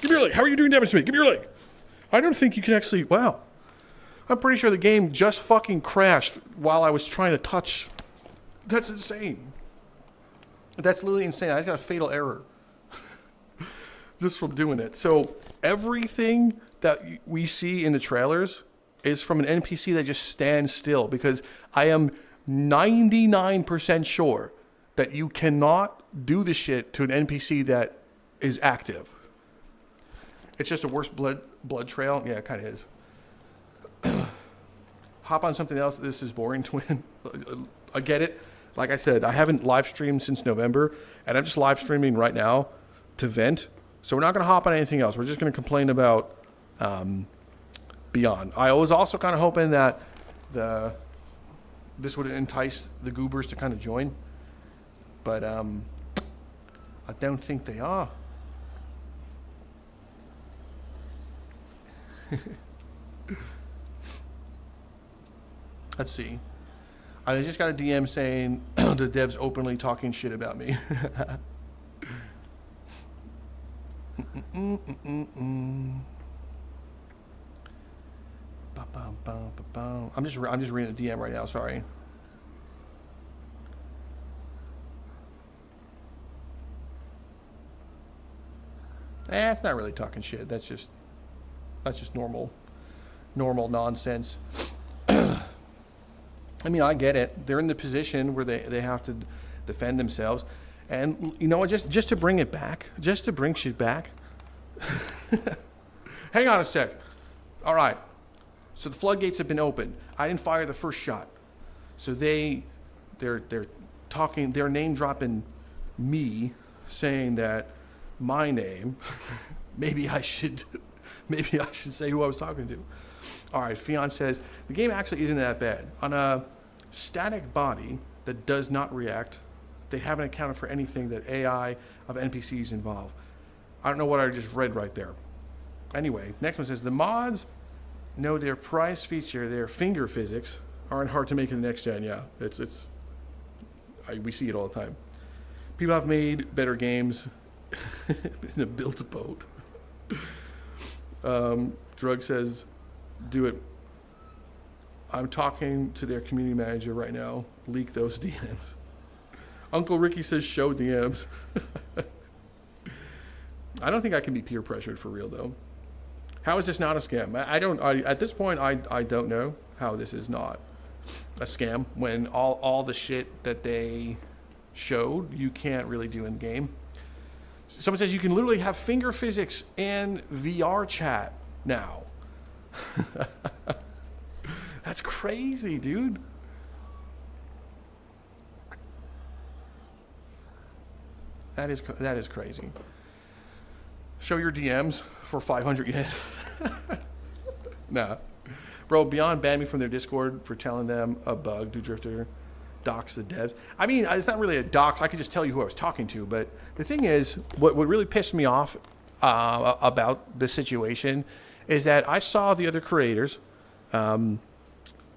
Give me your leg. How are you doing damage to me? Give me your leg. I don't think you can actually. Wow. I'm pretty sure the game just fucking crashed while I was trying to touch. That's insane. That's literally insane. I just got a fatal error just from doing it. So everything that we see in the trailers is from an NPC that just stands still, because I am 99% sure that you cannot do the shit to an NPC that is active. It's just a worse blood trail. Yeah, it kind of is. Hop on something else. This is boring, Twin. I get it. Like I said, I haven't live streamed since November, and I'm just live streaming right now to vent. So we're not going to hop on anything else. We're just going to complain about Beyond. I was also kind of hoping that this would entice the goobers to kind of join, but I don't think they are. Let's see. I just got a DM saying the devs openly talking shit about me. I'm just reading the DM right now. Sorry. It's not really talking shit. That's just normal nonsense. I mean, I get it. They're in the position where they have to defend themselves. And, you know what, just to bring it back, just to bring shit back. Hang on a sec. All right. So the floodgates have been opened. I didn't fire the first shot. So they're talking, they're name dropping me, saying that my name, maybe I should say who I was talking to. All right, Fion says, the game actually isn't that bad. On a static body that does not react, they haven't accounted for anything that AI of NPCs involve. I don't know what I just read right there. Anyway, next one says, the mods know their prize feature, their finger physics, aren't hard to make in the next gen. Yeah, we see it all the time. People have made better games in a built-a-boat. Drug says, do it. I'm talking to their community manager right now. Leak those DMs. Uncle Ricky says show DMs. I don't think I can be peer pressured for real though. How is this not a scam? At this point, I don't know how this is not a scam when all the shit that they showed you can't really do in game. Someone says you can literally have finger physics and VR chat now. That's crazy, dude. That is crazy. Show your DMs for 500 yen. Nah. Bro, Beyond banned me from their Discord for telling them a bug. Do Drifter dox the devs? I mean, it's not really a dox. I could just tell you who I was talking to. But the thing is, what really pissed me off about this situation is that I saw the other creators,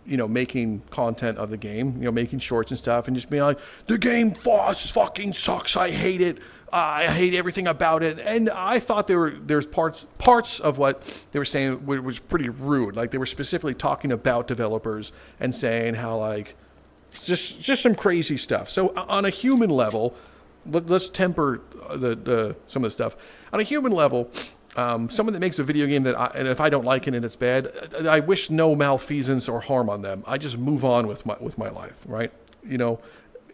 making content of the game, making shorts and stuff, and just being like, the game fucking sucks. I hate it. I hate everything about it. And I thought there's parts of what they were saying was pretty rude. Like they were specifically talking about developers and saying how like just some crazy stuff. So on a human level, let's temper the some of the stuff. On a human level, someone that makes a video game and if I don't like it and it's bad, I wish no malfeasance or harm on them. I just move on with my life, right?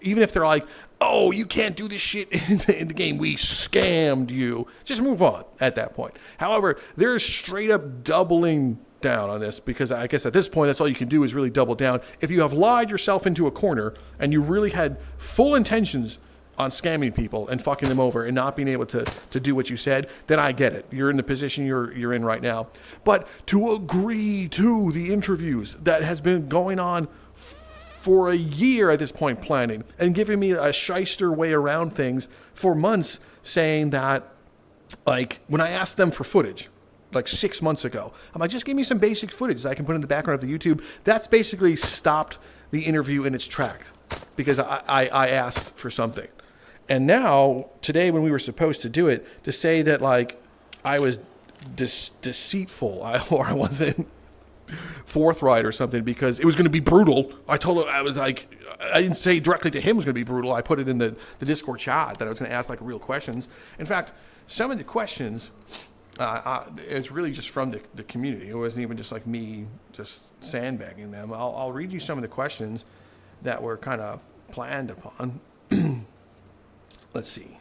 Even if they're like, oh, you can't do this shit in the game, we scammed you. Just move on at that point. However, they're straight up doubling down on this because I guess at this point, that's all you can do is really double down. If you have lied yourself into a corner and you really had full intentions on scamming people and fucking them over and not being able to do what you said, then I get it. You're in the position you're in right now. But to agree to the interviews that has been going on for a year at this point, planning and giving me a shyster way around things for months, saying that, like, when I asked them for footage, like 6 months ago, I'm like, just give me some basic footage that I can put in the background of the YouTube. That's basically stopped the interview in its track because I asked for something. And now, today, when we were supposed to do it, to say that, like, I was deceitful or I wasn't forthright or something because it was going to be brutal. I told him, I was like, I didn't say directly to him it was going to be brutal. I put it in the Discord chat that I was going to ask, like, real questions. In fact, some of the questions, it's really just from the community. It wasn't even just like me just sandbagging them. I'll read you some of the questions that were kind of planned upon. Let's see.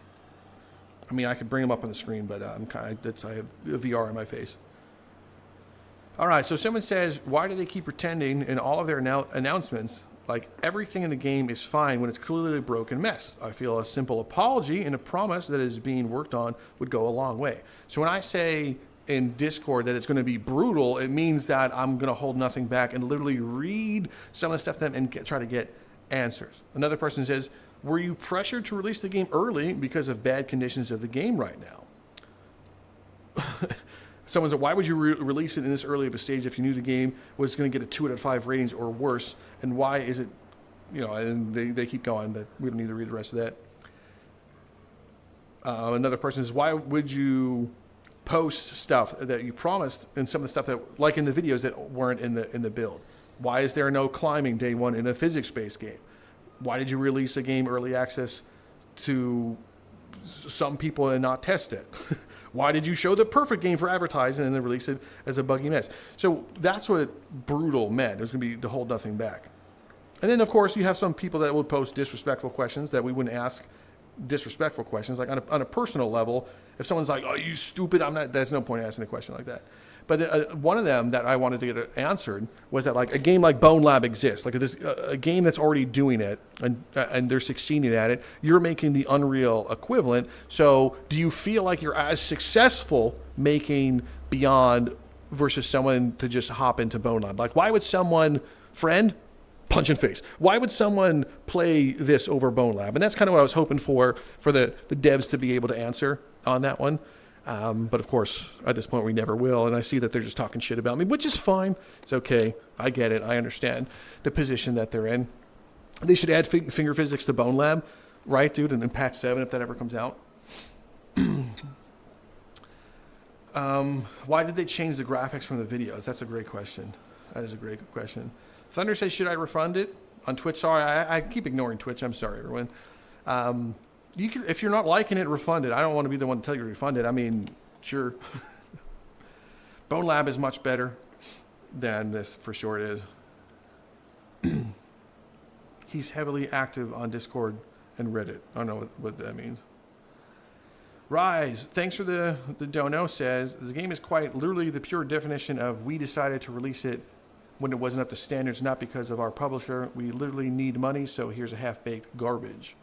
I mean, I could bring them up on the screen, but I have a VR in my face. All right, so someone says, why do they keep pretending in all of their announcements like everything in the game is fine when it's clearly a broken mess? I feel a simple apology and a promise that is being worked on would go a long way. So when I say in Discord that it's going to be brutal, it means that I'm going to hold nothing back and literally read some of the stuff to them and try to get answers. Another person says, were you pressured to release the game early because of bad conditions of the game right now? Someone said, why would you release it in this early of a stage if you knew the game was going to get a 2 out of 5 ratings or worse? And why is it, and they keep going, but we don't need to read the rest of that. Another person says, why would you post stuff that you promised and some of the stuff that, like in the videos, that weren't in the build? Why is there no climbing day one in a physics-based game? Why did you release a game early access to some people and not test it? Why did you show the perfect game for advertising and then release it as a buggy mess? So that's what brutal meant. It was going to be to hold nothing back. And then, of course, you have some people that will post disrespectful questions that we wouldn't ask disrespectful questions. Like on a personal level, if someone's like, oh, you stupid, there's no point asking a question like that. But one of them that I wanted to get answered was that, like, a game like Bone Lab exists, like a game that's already doing it and they're succeeding at it. You're making the Unreal equivalent. So do you feel like you're as successful making Beyond versus someone to just hop into Bone Lab? Like, why would someone, friend, punch in face, why would someone play this over Bone Lab? And that's kind of what I was hoping for the devs to be able to answer on that one. But of course, at this point, we never will. And I see that they're just talking shit about me, which is fine. It's okay. I get it. I understand the position that they're in. They should add finger physics to Bone Lab, right, dude? And patch 7, if that ever comes out. Why did they change the graphics from the videos? That's a great question. That is a great question. Thunder says, should I refund it? On Twitch, sorry. I keep ignoring Twitch. I'm sorry, everyone. You can, if you're not liking it, refund it. I don't want to be the one to tell you to refund it. I mean, sure. Bone Lab is much better than this, for sure it is. He's heavily active on Discord and Reddit. I don't know what that means. Rise, thanks for the dono, says, the game is quite literally the pure definition of we decided to release it when it wasn't up to standards, not because of our publisher. We literally need money, so here's a half-baked garbage.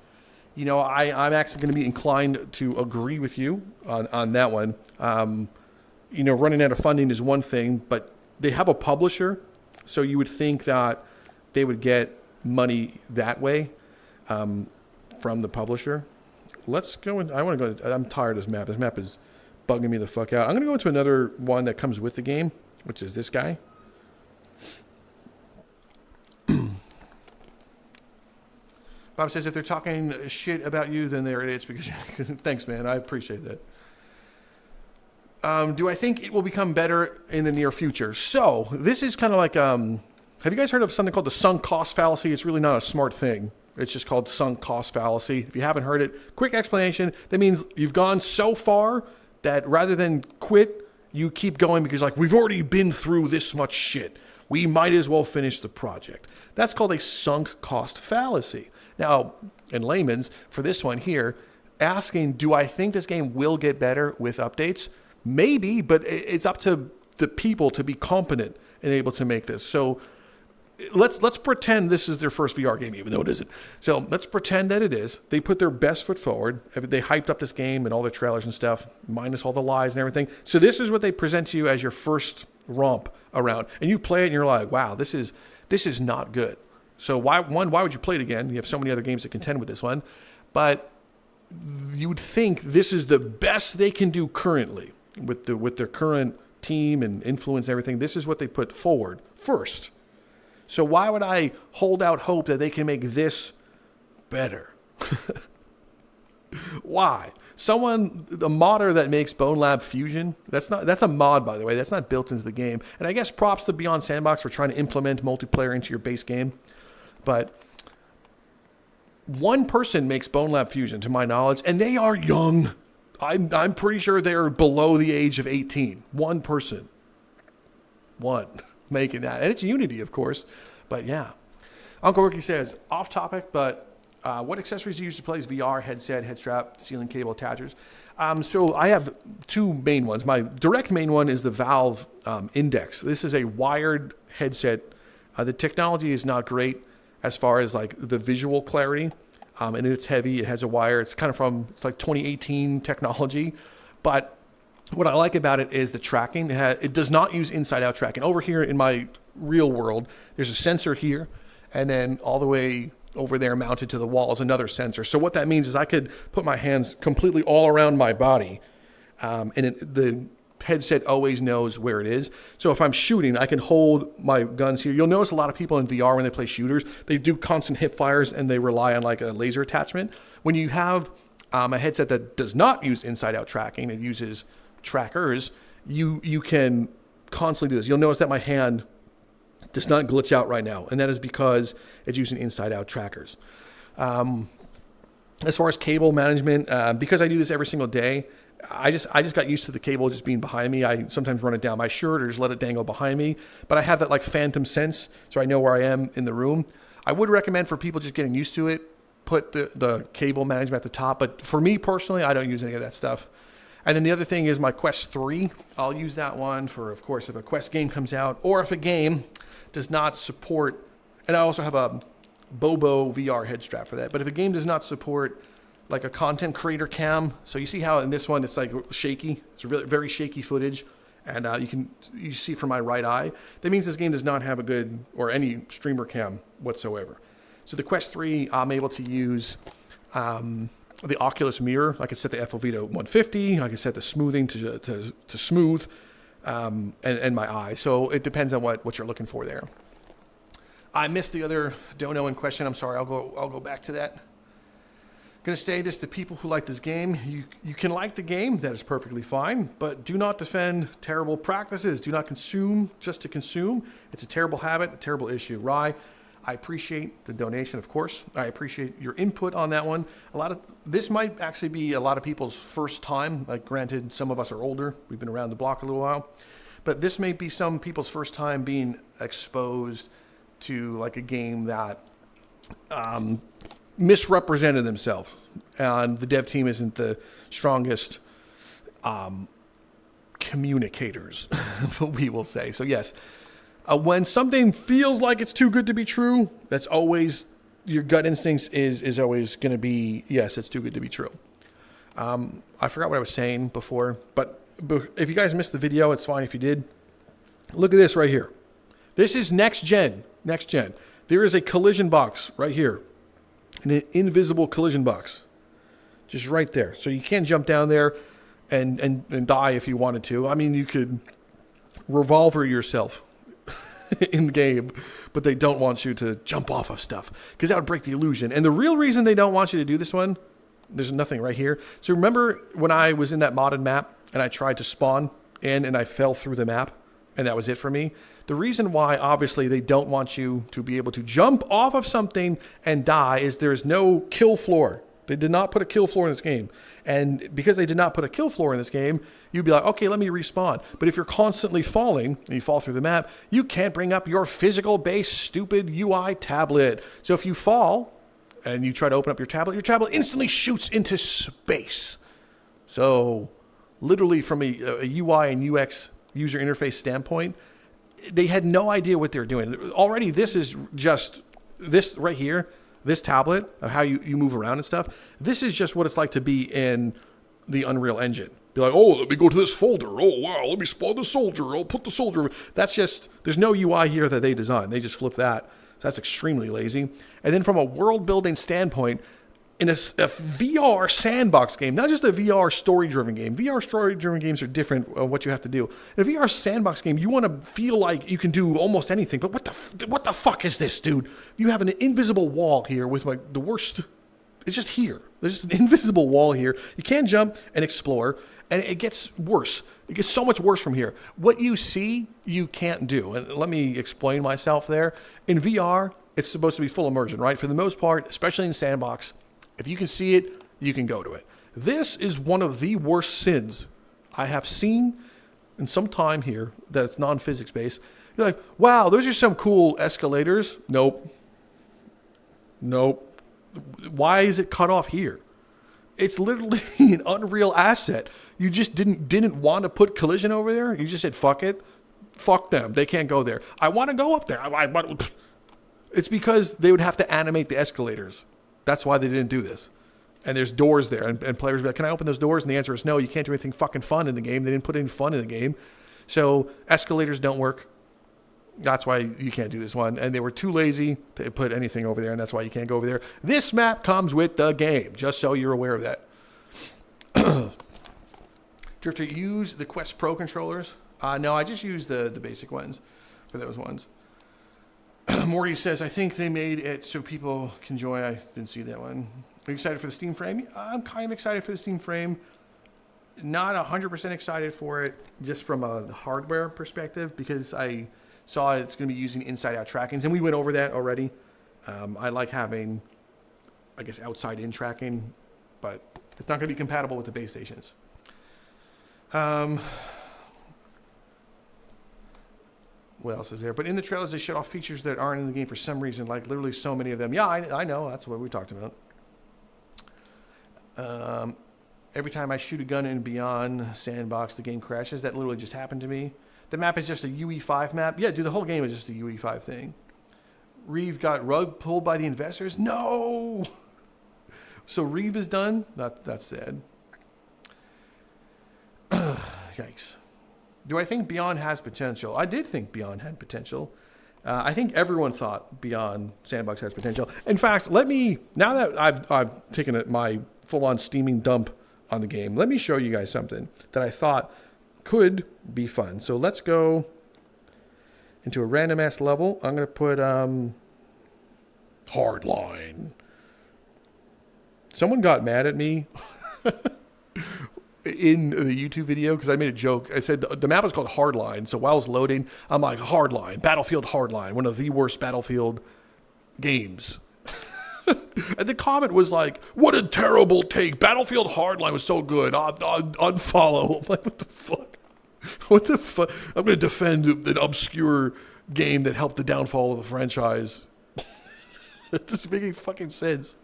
I'm actually going to be inclined to agree with you on that one. Running out of funding is one thing, but they have a publisher, so you would think that they would get money that way from the publisher. Let's go in. I'm tired of this map. This map is bugging me the fuck out. I'm going to go into another one that comes with the game, which is this guy. Bob says, if they're talking shit about you, then they're idiots because thanks, man. I appreciate that. Do I think it will become better in the near future? So this is kind of like, have you guys heard of something called the sunk cost fallacy? It's really not a smart thing. It's just called sunk cost fallacy. If you haven't heard it, quick explanation. That means you've gone so far that rather than quit, you keep going because, like, we've already been through this much shit. We might as well finish the project. That's called a sunk cost fallacy. Now, in layman's, for this one here, asking, do I think this game will get better with updates? Maybe, but it's up to the people to be competent and able to make this. So let's pretend this is their first VR game, even though it isn't. So let's pretend that it is. They put their best foot forward. They hyped up this game and all their trailers and stuff, minus all the lies and everything. So this is what they present to you as your first romp around, and you play it and you're like, wow, this is not good. So why would you play it again? You have so many other games that contend with this one, but you would think this is the best they can do currently with their current team and influence and everything. This is what they put forward first. So why would I hold out hope that they can make this better? Why? The modder that makes Bone Lab Fusion, that's a mod, by the way. That's not built into the game. And I guess props to Beyond Sandbox for trying to implement multiplayer into your base game. But one person makes Bone Lab Fusion, to my knowledge, and they are young. I'm pretty sure they're below the age of 18. One person. One making that. And it's Unity, of course. But yeah. Uncle Rookie says, off topic, but what accessories do you use to play VR, headset, head strap, ceiling cable attachers? So I have two main ones. My direct main one is the Valve Index. This is a wired headset. The technology is not great as far as like the visual clarity. And it's heavy. It has a wire. It's it's like 2018 technology. But what I like about it is the tracking. It does not use inside-out tracking. Over here in my real world, there's a sensor here, and then all the way over there mounted to the wall is another sensor. So what that means is I could put my hands completely all around my body, and the headset always knows where it is. So if I'm shooting, I can hold my guns here. You'll notice a lot of people in VR when they play shooters, they do constant hip fires and they rely on like a laser attachment. When you have a headset that does not use inside-out tracking, it uses trackers, you can constantly do this. You'll notice that my hand does not glitch out right now, and that is because it's using inside-out trackers. As far as cable management, because I do this every single day, I just got used to the cable just being behind me. I sometimes run it down my shirt or just let it dangle behind me. But I have that like phantom sense, so I know where I am in the room. I would recommend for people just getting used to it, put the cable management at the top. But for me personally, I don't use any of that stuff. And then the other thing is my Quest 3. I'll use that one for, of course, if a Quest game comes out or if a game does not support. And I also have a Bobo VR head strap for that. But if a game does not support like a content creator cam. So you see how in this one it's like shaky. It's really very shaky footage, and you see from my right eye. That means this game does not have a good or any streamer cam whatsoever. So the Quest 3, I'm able to use the Oculus mirror. I can set the FOV to 150. I can set the smoothing to smooth, and my eye. So it depends on what you're looking for there. I missed the other dono in question. I'm sorry. I'll go back to that. Going to say this to people who like this game. You can like the game, that is perfectly fine, but do not defend terrible practices. Do not consume just to consume. It's a terrible habit, a terrible issue. Rye, I appreciate the donation, of course. I appreciate your input on that one. This might actually be a lot of people's first time. Like, granted, some of us are older. We've been around the block a little while. But this may be some people's first time being exposed to like a game that misrepresented themselves, and the dev team isn't the strongest communicators, we will say. So yes, when something feels like it's too good to be true, that's always your gut instincts is always going to be, yes, it's too good to be true. I forgot what I was saying before, but if you guys missed the video, it's fine if you did. Look at this right here. This is next gen. There is a collision box right here. An invisible collision box, just right there. So you can't jump down there and die if you wanted to. I mean, you could revolver yourself in game, but they don't want you to jump off of stuff because that would break the illusion. And the real reason they don't want you to do this one, there's nothing right here. So remember when I was in that modded map and I tried to spawn in and I fell through the map and that was it for me? The reason why, obviously, they don't want you to be able to jump off of something and die is there's no kill floor. They did not put a kill floor in this game. And because they did not put a kill floor in this game, you'd be like, okay, let me respawn. But if you're constantly falling and you fall through the map, you can't bring up your physical-based stupid UI tablet. So if you fall and you try to open up your tablet instantly shoots into space. So literally from a UI and UX user interface standpoint, they had no idea what they're doing. Already, this is just this right here, this tablet of how you move around and stuff. This is just what it's like to be in the Unreal Engine. Be like, oh, let me go to this folder. Oh, wow, let me spawn the soldier. I'll put the soldier. That's just, there's no UI here that they designed. They just flip that. So that's extremely lazy. And then from a world building standpoint, in a VR sandbox game, not just a VR story-driven game. VR story-driven games are different what you have to do. In a VR sandbox game, you want to feel like you can do almost anything. But what the fuck is this, dude? You have an invisible wall here with like the worst. It's just here. There's just an invisible wall here. You can't jump and explore, and it gets worse. It gets so much worse from here. What you see, you can't do. And let me explain myself there. In VR, it's supposed to be full immersion, right? For the most part, especially in sandbox, if you can see it, you can go to it. This is one of the worst sins I have seen in some time here that it's non-physics based. You're like, wow, those are some cool escalators. Nope. Why is it cut off here? It's literally an Unreal asset. You just didn't want to put collision over there. You just said, fuck it. Fuck them. They can't go there. I want to go up there. It's because they would have to animate the escalators. That's why they didn't do this. And there's doors there. And players be like, can I open those doors? And the answer is no. You can't do anything fucking fun in the game. They didn't put any fun in the game. So escalators don't work. That's why you can't do this one. And they were too lazy to put anything over there. And that's why you can't go over there. This map comes with the game. Just so you're aware of that. Drifter, use the Quest Pro controllers? No, I just use the basic ones for those ones. Morty says, I think they made it so people can join. I didn't see that one. Are you excited for the Steam frame? I'm kind of excited for the Steam frame. Not 100% excited for it just from a hardware perspective because I saw it's going to be using inside-out trackings. And we went over that already. I like having, I guess, outside-in tracking. But it's not going to be compatible with the base stations. What else is there? But in the trailers, they showed off features that aren't in the game for some reason, like literally so many of them. Yeah, I know. That's what we talked about. Every time I shoot a gun in Beyond Sandbox, the game crashes. That literally just happened to me. The map is just a UE5 map. Yeah, dude, the whole game is just a UE5 thing. Reeve got rug pulled by the investors? No! So Reeve is done? That's sad. Yikes. Do I think Beyond has potential? I did think Beyond had potential. I think everyone thought Beyond Sandbox has potential. In fact, now that I've taken my full-on steaming dump on the game, let me show you guys something that I thought could be fun. So let's go into a random-ass level. I'm going to put Hardline. Someone got mad at me in the YouTube video because I made a joke. I said the map is called Hardline. So while I was loading, I'm like, Hardline, Battlefield Hardline, one of the worst Battlefield games. And the comment was like, what a terrible take. Battlefield Hardline was so good. Unfollow. I'm like, what the fuck? What the fuck? I'm going to defend an obscure game that helped the downfall of the franchise. That doesn't make any fucking sense.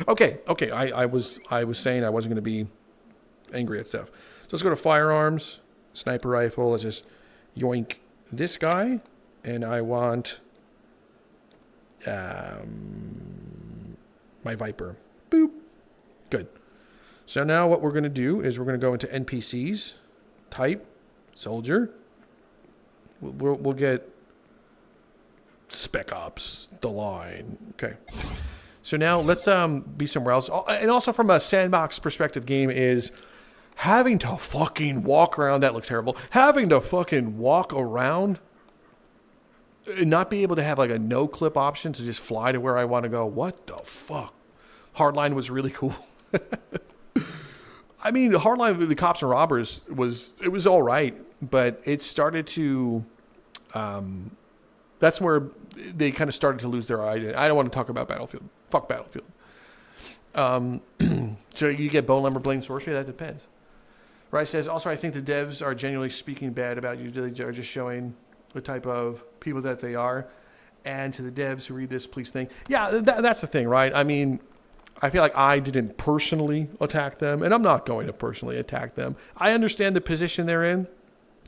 Okay. I was saying I wasn't going to be angry at stuff. So let's go to firearms, sniper rifle. Let's just yoink this guy. And I want my Viper. Boop. Good. So now what we're going to do is we're going to go into NPCs. Type. Soldier. We'll get Spec Ops. The line. Okay. So now let's be somewhere else. And also from a sandbox perspective game is having to fucking walk around. That looks terrible. Having to fucking walk around and not be able to have like a no clip option to just fly to where I want to go. What the fuck? Hardline was really cool. I mean, Hardline with the cops and robbers was all right, but it started to that's where they kind of started to lose their identity. I don't want to talk about Battlefield. Fuck Battlefield. So you get bone lumber, bling, sorcery? That depends. Rice says, also, I think the devs are genuinely speaking bad about you. They are just showing the type of people that they are. And to the devs who read this, please think. Yeah, that's the thing, right? I mean, I feel like I didn't personally attack them, and I'm not going to personally attack them. I understand the position they're in.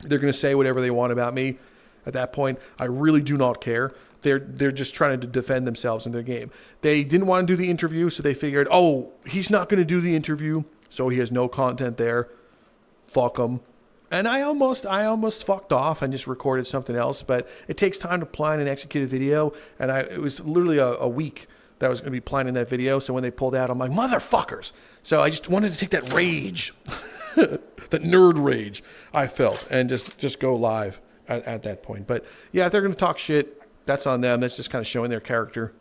They're going to say whatever they want about me. At that point, I really do not care. They're just trying to defend themselves in their game. They didn't want to do the interview, so they figured, oh, he's not going to do the interview, so he has no content there. Fuck him. And I almost fucked off and just recorded something else, but it takes time to plan and execute a video, and it was literally a week that I was going to be planning that video, so when they pulled out, I'm like, motherfuckers! So I just wanted to take that rage, that nerd rage I felt, and just go live at that point. But yeah, if they're going to talk shit, that's on them. That's just kind of showing their character.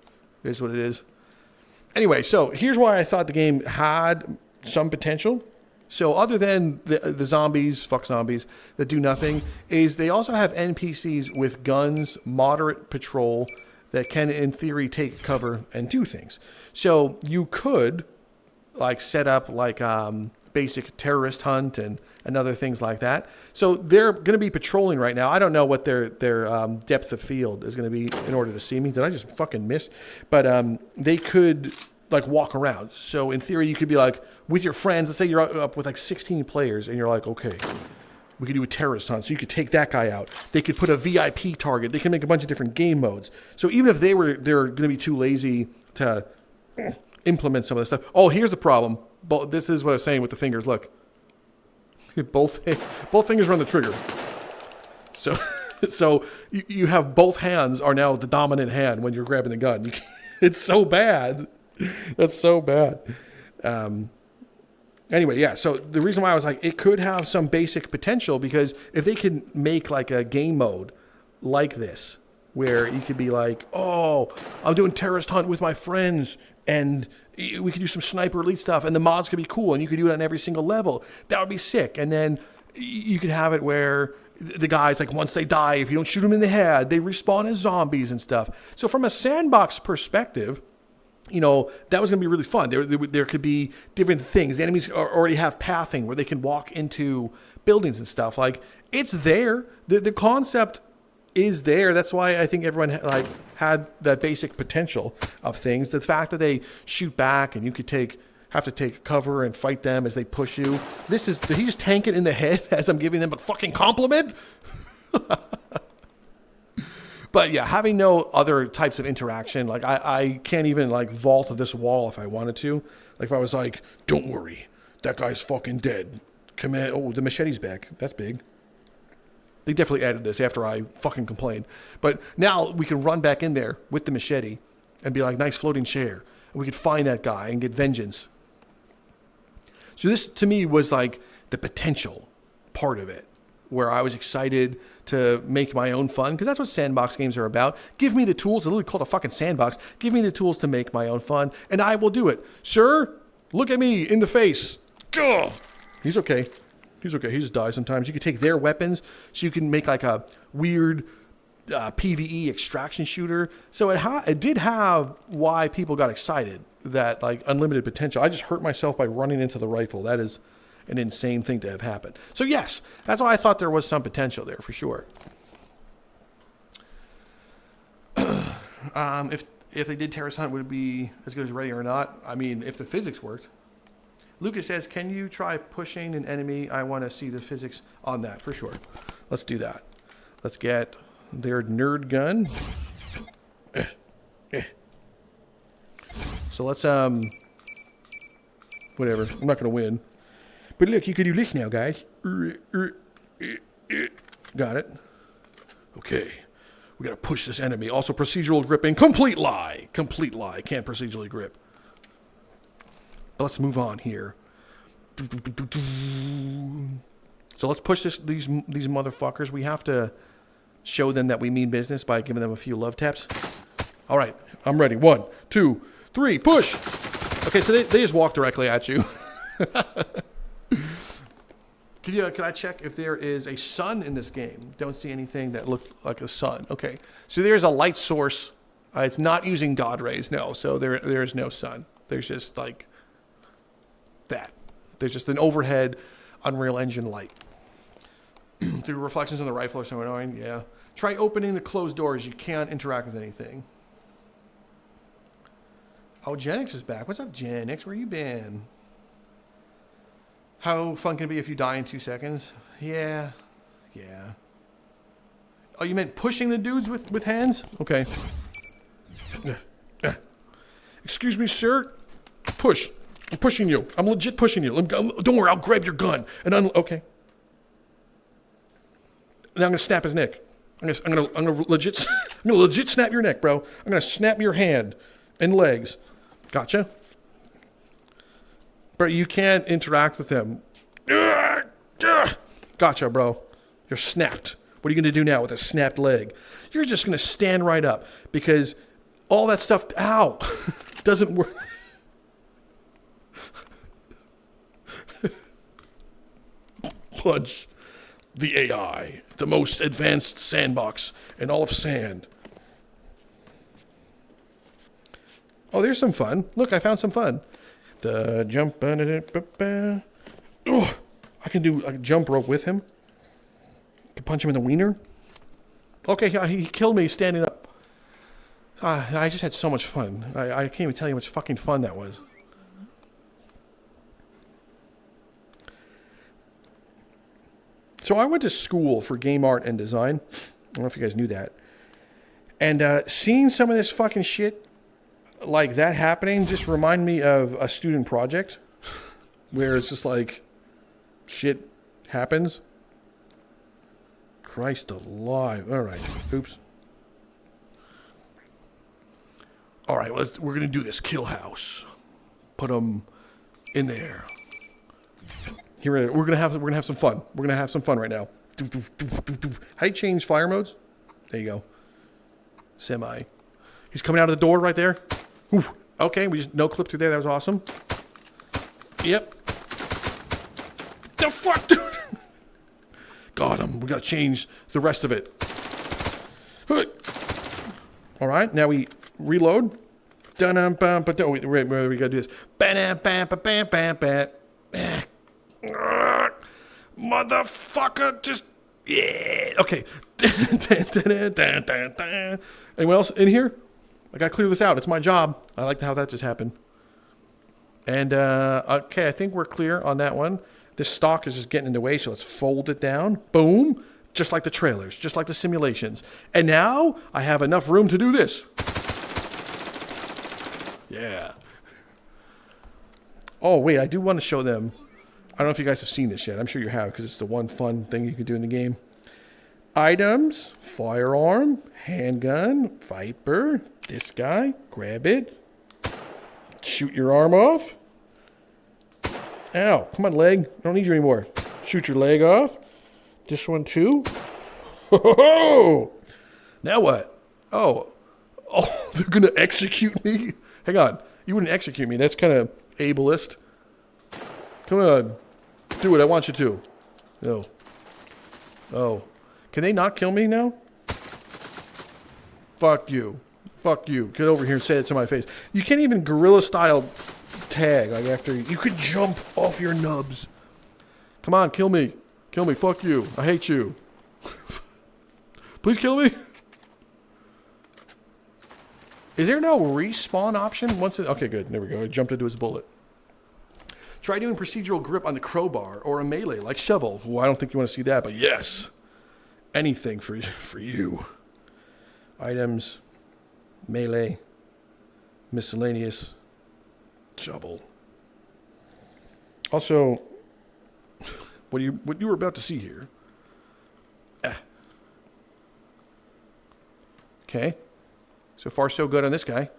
It is what it is. Anyway, so here's why I thought the game had some potential. So other than the zombies, fuck zombies, that do nothing, is they also have NPCs with guns, moderate patrol, that can, in theory, take cover and do things. So you could, like, set up, like, basic terrorist hunt and other things like that. So they're going to be patrolling right now. I don't know what their depth of field is going to be in order to see me. Did I just fucking miss? But they could, like, walk around. So in theory, you could be like with your friends. Let's say you're up with like 16 players, and you're like, okay, we could do a terrorist hunt. So you could take that guy out. They could put a VIP target. They can make a bunch of different game modes. So even if they're going to be too lazy to implement some of this stuff. Oh, here's the problem. This is what I was saying with the fingers. Look, both fingers are on the trigger. So you have both hands are now the dominant hand when you're grabbing the gun. It's so bad. That's so bad. Anyway, yeah, so the reason why I was like, it could have some basic potential, because if they can make like a game mode like this, where you could be like, oh, I'm doing terrorist hunt with my friends, and we could do some sniper elite stuff, and the mods could be cool, and you could do it on every single level. That would be sick. And then you could have it where the guys, like, once they die, if you don't shoot them in the head, they respawn as zombies and stuff. So from a Sandbox perspective, you know, that was going to be really fun. There could be different things. The enemies already have pathing where they can walk into buildings and stuff. Like, it's there. The concept is there. That's why I think everyone had that basic potential of things. The fact that they shoot back and you could have to take cover and fight them as they push you. Did he just tank it in the head as I'm giving them a fucking compliment? But yeah, having no other types of interaction, like I can't even like vault this wall if I wanted to. Like if I was like, don't worry, that guy's fucking dead. Command, oh, the machete's back. That's big. They definitely added this after I fucking complained. But now we can run back in there with the machete and be like, nice floating chair. And we could find that guy and get vengeance. So this to me was like the potential part of it, where I was excited to make my own fun, because that's what sandbox games are about. Give me the tools. It's literally called a fucking sandbox. Give me the tools to make my own fun, and I will do it. Sir, look at me in the face. Ugh. He's okay. He's okay. He just dies sometimes. You can take their weapons, so you can make like a weird PvE extraction shooter. So it did have why people got excited, that like unlimited potential. I just hurt myself by running into the rifle. That is an insane thing to have happened. So yes, that's why I thought there was some potential there for sure. If they did terrorist hunt, would it be as good as ready or not? I mean, if the physics worked. Lucas says, can you try pushing an enemy? I want to see the physics on that for sure. Let's do that. Let's get their nerd gun. So let's whatever. I'm not gonna win. But look, you can do this now, guys. Got it. Okay. We gotta push this enemy. Also procedural gripping. Complete lie. Complete lie. Can't procedurally grip. But let's move on here. So let's push these motherfuckers. We have to show them that we mean business by giving them a few love taps. All right. I'm ready. 1, 2, 3. Push. Okay, so they just walk directly at you. Can I check if there is a sun in this game? Don't see anything that looked like a sun. Okay, so there's a light source. It's not using God rays, no. So there is no sun. There's just like that. There's just an overhead Unreal Engine light. The reflections on the rifle are so annoying. Yeah. Try opening the closed doors. You can't interact with anything. Oh, Genix is back. What's up, Genix? Where you been? How fun can it be if you die in 2 seconds? Yeah. Oh, you meant pushing the dudes with hands? Okay. Excuse me, sir. Push. I'm pushing you. I'm legit pushing you. Don't worry, I'll grab your gun. And okay. Now I'm gonna snap his neck. I'm gonna legit snap your neck, bro. I'm gonna snap your hand and legs. Gotcha. But you can't interact with him. Gotcha, bro. You're snapped. What are you gonna do now with a snapped leg? You're just gonna stand right up because all that stuff, ow, doesn't work. Punch the AI, the most advanced sandbox in all of sand. Oh, there's some fun. Look, I found some fun. The jump. Oh, I can do a jump rope with him. I can punch him in the wiener. Okay, he killed me standing up. I just had so much fun. I can't even tell you how much fucking fun that was. So I went to school for game art and design. I don't know if you guys knew that. And seeing some of this fucking shit like that happening just remind me of a student project where it's just like shit happens. Christ alive. All right. Oops. All right, we're going to do this kill house. Put them in there. Here we're gonna have some fun. We're gonna have some fun right now. How do you change fire modes? There you go. Semi. He's coming out of the door right there. Ooh. Okay, we just no clip through there. That was awesome. Yep. The fuck, dude. Got him. We gotta change the rest of it. All right, now we reload. Dun bum but we gotta do this. Bam bam bam bam bam. Motherfucker, just yeah. Okay. Anyone else in here? I gotta clear this out. It's my job. I like how that just happened. And okay, I think we're clear on that one. This stock is just getting in the way, so let's fold it down. Boom. Just like the trailers, just like the simulations. And now I have enough room to do this. Yeah. Oh wait, I do want to show them. I don't know if you guys have seen this yet. I'm sure you have because it's the one fun thing you can do in the game. Items, firearm, handgun, Viper, this guy, grab it, shoot your arm off. Ow, come on leg, I don't need you anymore. Shoot your leg off. This one too. Ho-ho-ho! Now what? Oh, they're gonna execute me? Hang on, you wouldn't execute me. That's kind of ableist. Come on. Do it, I want you to. No. Oh. Can they not kill me now? Fuck you. Fuck you. Get over here and say it to my face. You can't even guerrilla style tag like after you could jump off your nubs. Come on, kill me. Kill me. Fuck you. I hate you. Please kill me. Is there no respawn option once it okay, good. There we go. I jumped into his bullet. Try doing procedural grip on the crowbar or a melee like shovel. Well, I don't think you want to see that, but yes. Anything for you. Items, melee, miscellaneous, shovel. Also, what you were about to see here. Okay. So far so good on this guy,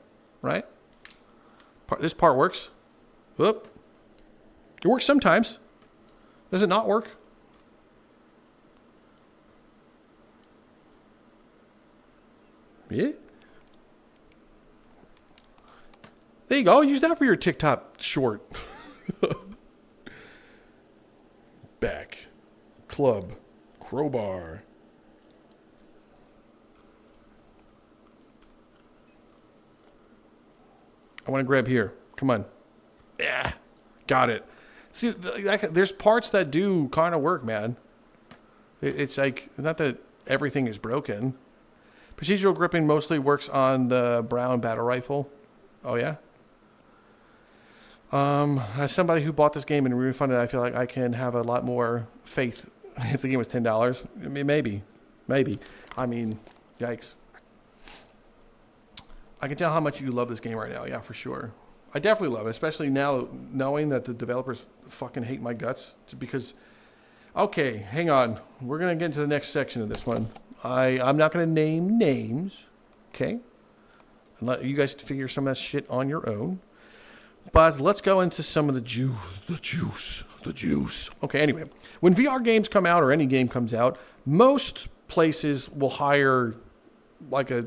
right? This part works. Whoop. It works sometimes. Does it not work? Yeah. There you go. Use that for your TikTok short. Back. Club. Crowbar. I want to grab here. Come on. Yeah. Got it. See, there's parts that do kind of work, man. It's like, it's not that everything is broken. Procedural gripping mostly works on the brown battle rifle. Oh, yeah? As somebody who bought this game and refunded it, I feel like I can have a lot more faith if the game was $10. I mean, maybe. I mean, yikes. I can tell how much you love this game right now. Yeah, for sure. I definitely love it, especially now knowing that the developers fucking hate my guts. Because, okay, hang on. We're going to get into the next section of this one. I'm not going to name names, okay? And let you guys figure some of that shit on your own. But let's go into some of the juice. Okay, anyway. When VR games come out or any game comes out, most places will hire like a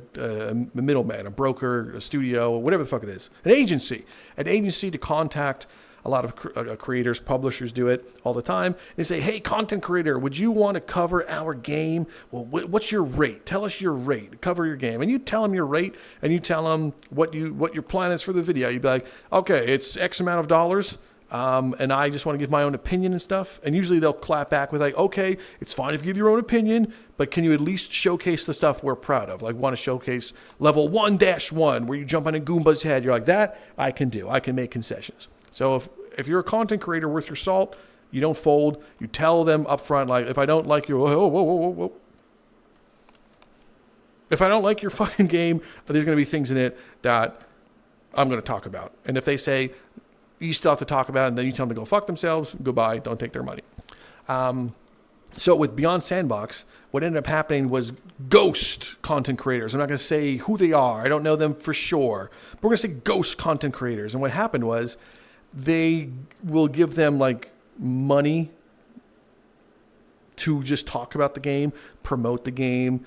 middleman, a broker, a studio, whatever the fuck it is, an agency to contact a lot of creators, publishers do it all the time. They say, hey, content creator, would you want to cover our game? Well, what's your rate? Tell us your rate. Cover your game. And you tell them your rate, and you tell them what your plan is for the video. You'd be like, okay, it's X amount of dollars. And I just want to give my own opinion and stuff. And usually they'll clap back with like, okay, it's fine if you give your own opinion, but can you at least showcase the stuff we're proud of? Like, want to showcase level 1-1 where you jump on a Goomba's head. You're like, that I can do. I can make concessions. So if you're a content creator worth your salt, you don't fold. You tell them up front, like, if I don't like your, whoa. If I don't like your fucking game, there's going to be things in it that I'm going to talk about. And if they say, you still have to talk about it, and then you tell them to go fuck themselves, goodbye, don't take their money. So with Beyond Sandbox, what ended up happening was ghost content creators. I'm not going to say who they are. I don't know them for sure. But we're going to say ghost content creators. And what happened was they will give them like money to just talk about the game, promote the game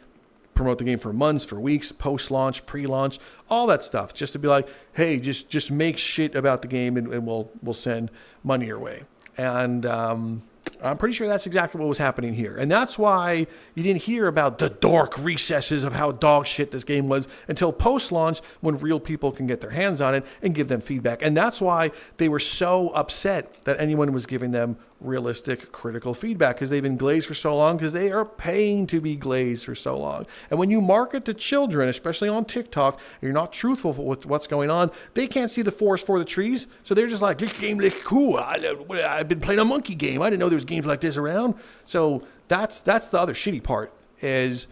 for months, for weeks, post-launch, pre-launch, all that stuff, just to be like, hey, just make shit about the game and we'll send money your way. And I'm pretty sure that's exactly what was happening here. And that's why you didn't hear about the dark recesses of how dog shit this game was until post-launch, when real people can get their hands on it and give them feedback. And that's why they were so upset that anyone was giving them realistic, critical feedback, because they've been glazed for so long, because they are paying to be glazed for so long. And when you market to children, especially on TikTok, and you're not truthful with what's going on, they can't see the forest for the trees. So they're just like, this game looks cool. I've been playing a monkey game. I didn't know there was games like this around. So that's the other shitty part, is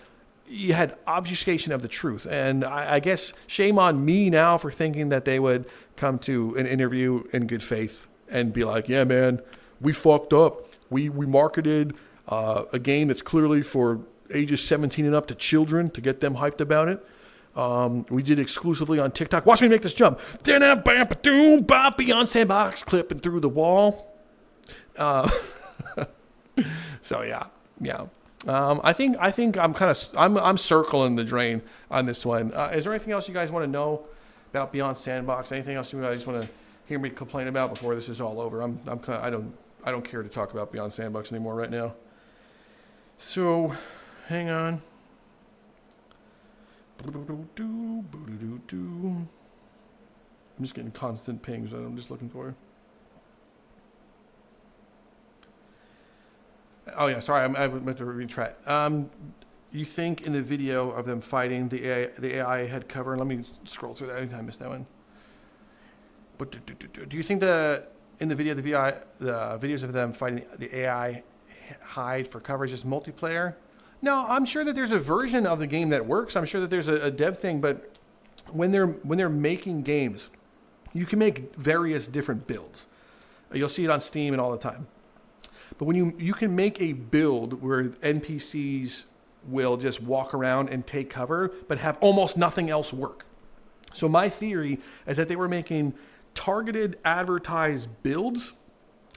you had obfuscation of the truth. And I guess shame on me now for thinking that they would come to an interview in good faith and be like, yeah, man, we fucked up. We marketed a game that's clearly for ages 17 and up to children to get them hyped about it. We did exclusively on TikTok. Watch me make this jump. Beyond Sandbox, clipping through the wall. So yeah. I think I'm circling the drain on this one. Is there anything else you guys want to know about Beyond Sandbox? Anything else you guys want to hear me complain about before this is all over? I don't care to talk about Beyond Sandbox anymore right now. So, hang on. I'm just getting constant pings that I'm just looking for. Oh yeah, sorry, I meant to retract. You think in the video of them fighting the AI head cover? Let me scroll through that. I missed that one. But do you think in the video, the videos of them fighting the AI hide for cover is just multiplayer? No, I'm sure that there's a version of the game that works. I'm sure that there's a dev thing, but when they're making games, you can make various different builds. You'll see it on Steam and all the time. But when you can make a build where NPCs will just walk around and take cover, but have almost nothing else work. So my theory is that they were making targeted advertised builds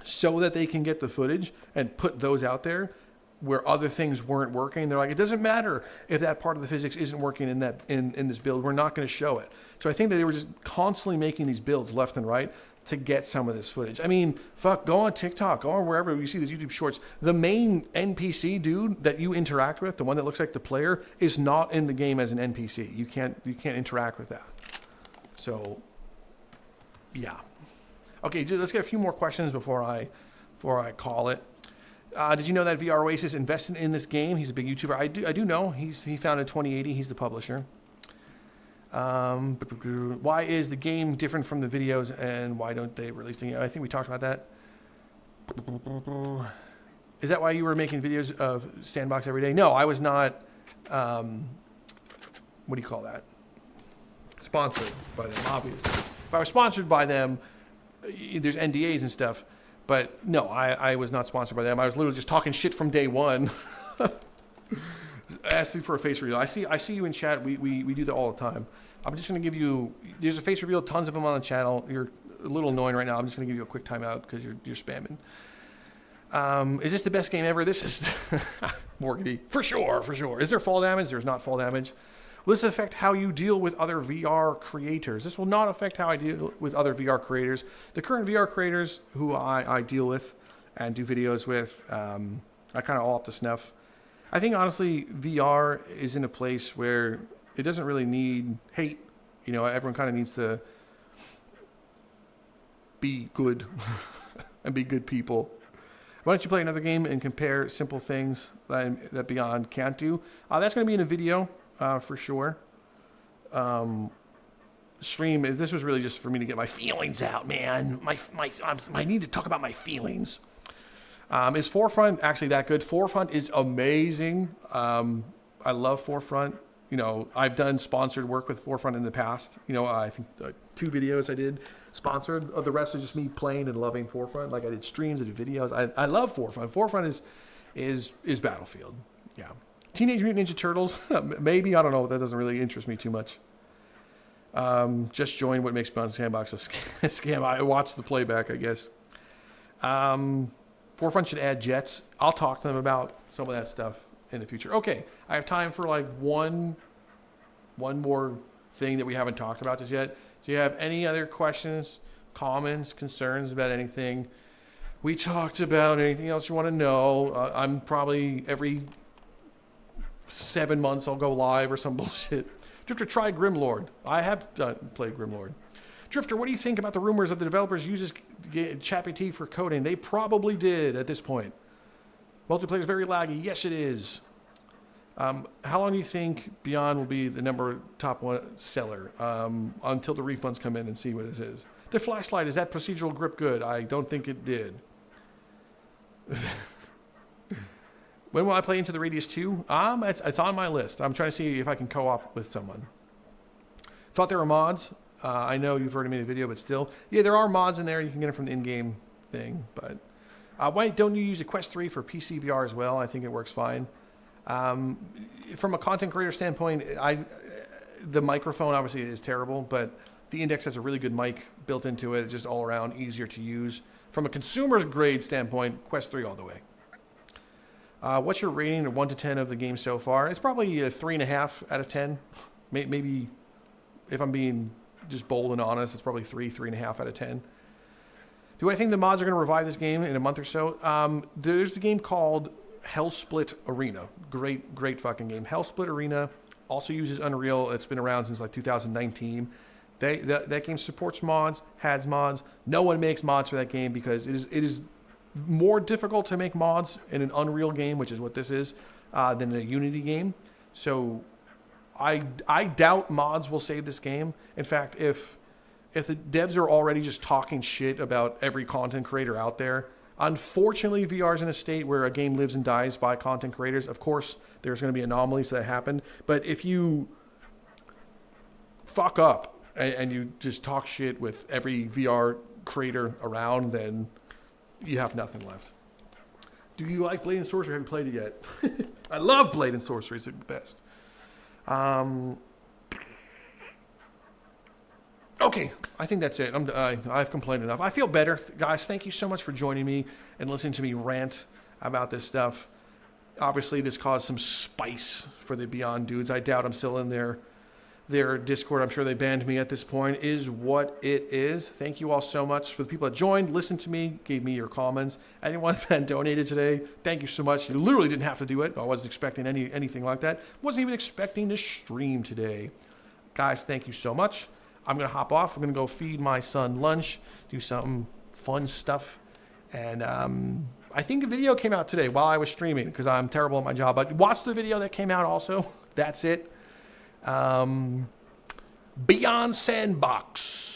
so that they can get the footage and put those out there where other things weren't working. They're like, it doesn't matter if that part of the physics isn't working in this build. We're not going to show it. So I think that they were just constantly making these builds left and right to get some of this footage. I mean, fuck, go on TikTok, go on wherever you see these YouTube shorts. The main NPC dude that you interact with, the one that looks like the player, is not in the game as an NPC. You can't interact with that. So, yeah. Okay, let's get a few more questions before I call it. Did you know that VR Oasis invested in this game? He's a big YouTuber. I do know. He founded 2080. He's the publisher. Why is the game different from the videos, and why don't they release the game? I think we talked about that. Is that why you were making videos of Sandbox every day? No, I was not what do you call that? Sponsored by them, obviously. If I was sponsored by them, there's NDAs and stuff. But no, I was not sponsored by them. I was literally just talking shit from day one. Asking for a face reveal. I see you in chat. We do that all the time. I'm just going to give you... There's a face reveal, tons of them on the channel. You're a little annoying right now. I'm just going to give you a quick timeout because you're spamming. Is this the best game ever? This is... Morgany. For sure. Is there fall damage? There's not fall damage. Will this affect how you deal with other VR creators? This will not affect how I deal with other VR creators. The current VR creators who I deal with and do videos with, I kind of all up to snuff. I think, honestly, VR is in a place where it doesn't really need hate. You know, everyone kind of needs to be good and be good people. Why don't you play another game and compare simple things that Beyond can't do? That's going to be in a video for sure. Stream. This was really just for me to get my feelings out, man. I need to talk about my feelings. Is Forefront actually that good? Forefront is amazing. I love Forefront. You know, I've done sponsored work with Forefront in the past. You know, I think 2 videos I did sponsored. The rest is just me playing and loving Forefront. Like I did streams, I did videos. I love Forefront. Forefront is Battlefield. Yeah. Teenage Mutant Ninja Turtles. Maybe, I don't know. That doesn't really interest me too much. Just join what makes Beyond Sandbox a scam. I watched the playback, I guess. Forefront should add jets. I'll talk to them about some of that stuff in the future. Okay, I have time for like one more thing that we haven't talked about just yet. Do you have any other questions, comments, concerns about anything we talked about? Anything else you want to know? I'm probably every 7 months I'll go live or some bullshit. Drifter, try Grimlord. I have played Grimlord. Drifter, what do you think about the rumors that the developers uses ChatGPT for coding? They probably did at this point. Multiplayer is very laggy. Yes, it is. How long do you think Beyond will be the top one seller until the refunds come in and see what it is? The flashlight, is that procedural grip good? I don't think it did. When will I play Into the Radius 2? It's on my list. I'm trying to see if I can co-op with someone. Thought there were mods. I know you've already made a video, but still. Yeah, there are mods in there. You can get them from the in-game thing. But why don't you use a Quest 3 for PC VR as well? I think it works fine. From a content creator standpoint, the microphone obviously is terrible, but the Index has a really good mic built into it. It's just all around easier to use. From a consumer's grade standpoint, Quest 3 all the way. What's your rating of 1 to 10 of the game so far? It's probably a 3.5 out of 10. Maybe if I'm being just bold and honest, it's probably 3.5 out of 10. Do I think the mods are going to revive this game in a month or so? There's the game called Hellsplit Arena. Great fucking game. Hellsplit Arena also uses Unreal. It's been around since like 2019. That game supports mods, has mods. No one makes mods for that game because it is more difficult to make mods in an Unreal game, which is what this is, than in a Unity game. So I doubt mods will save this game. In fact, if the devs are already just talking shit about every content creator out there, unfortunately, VR is in a state where a game lives and dies by content creators. Of course, there's going to be anomalies that happen. But if you fuck up and you just talk shit with every VR creator around, then you have nothing left. Do you like Blade and Sorcery? Have you played it yet? I love Blade and Sorcery. It's the best. Okay, I think that's it. I've complained enough. I feel better. Guys, thank you so much for joining me and listening to me rant about this stuff. Obviously, this caused some spice for the Beyond dudes. I doubt I'm still in their Discord. I'm sure they banned me at this point. Is what it is. Thank you all so much for the people that joined, listened to me, gave me your comments. Anyone that donated today, thank you so much. You literally didn't have to do it. I wasn't expecting anything like that. Wasn't even expecting to stream today. Guys, thank you so much. I'm going to hop off. I'm going to go feed my son lunch, do some fun stuff. And I think a video came out today while I was streaming because I'm terrible at my job. But watch the video that came out also. That's it. Beyond Sandbox.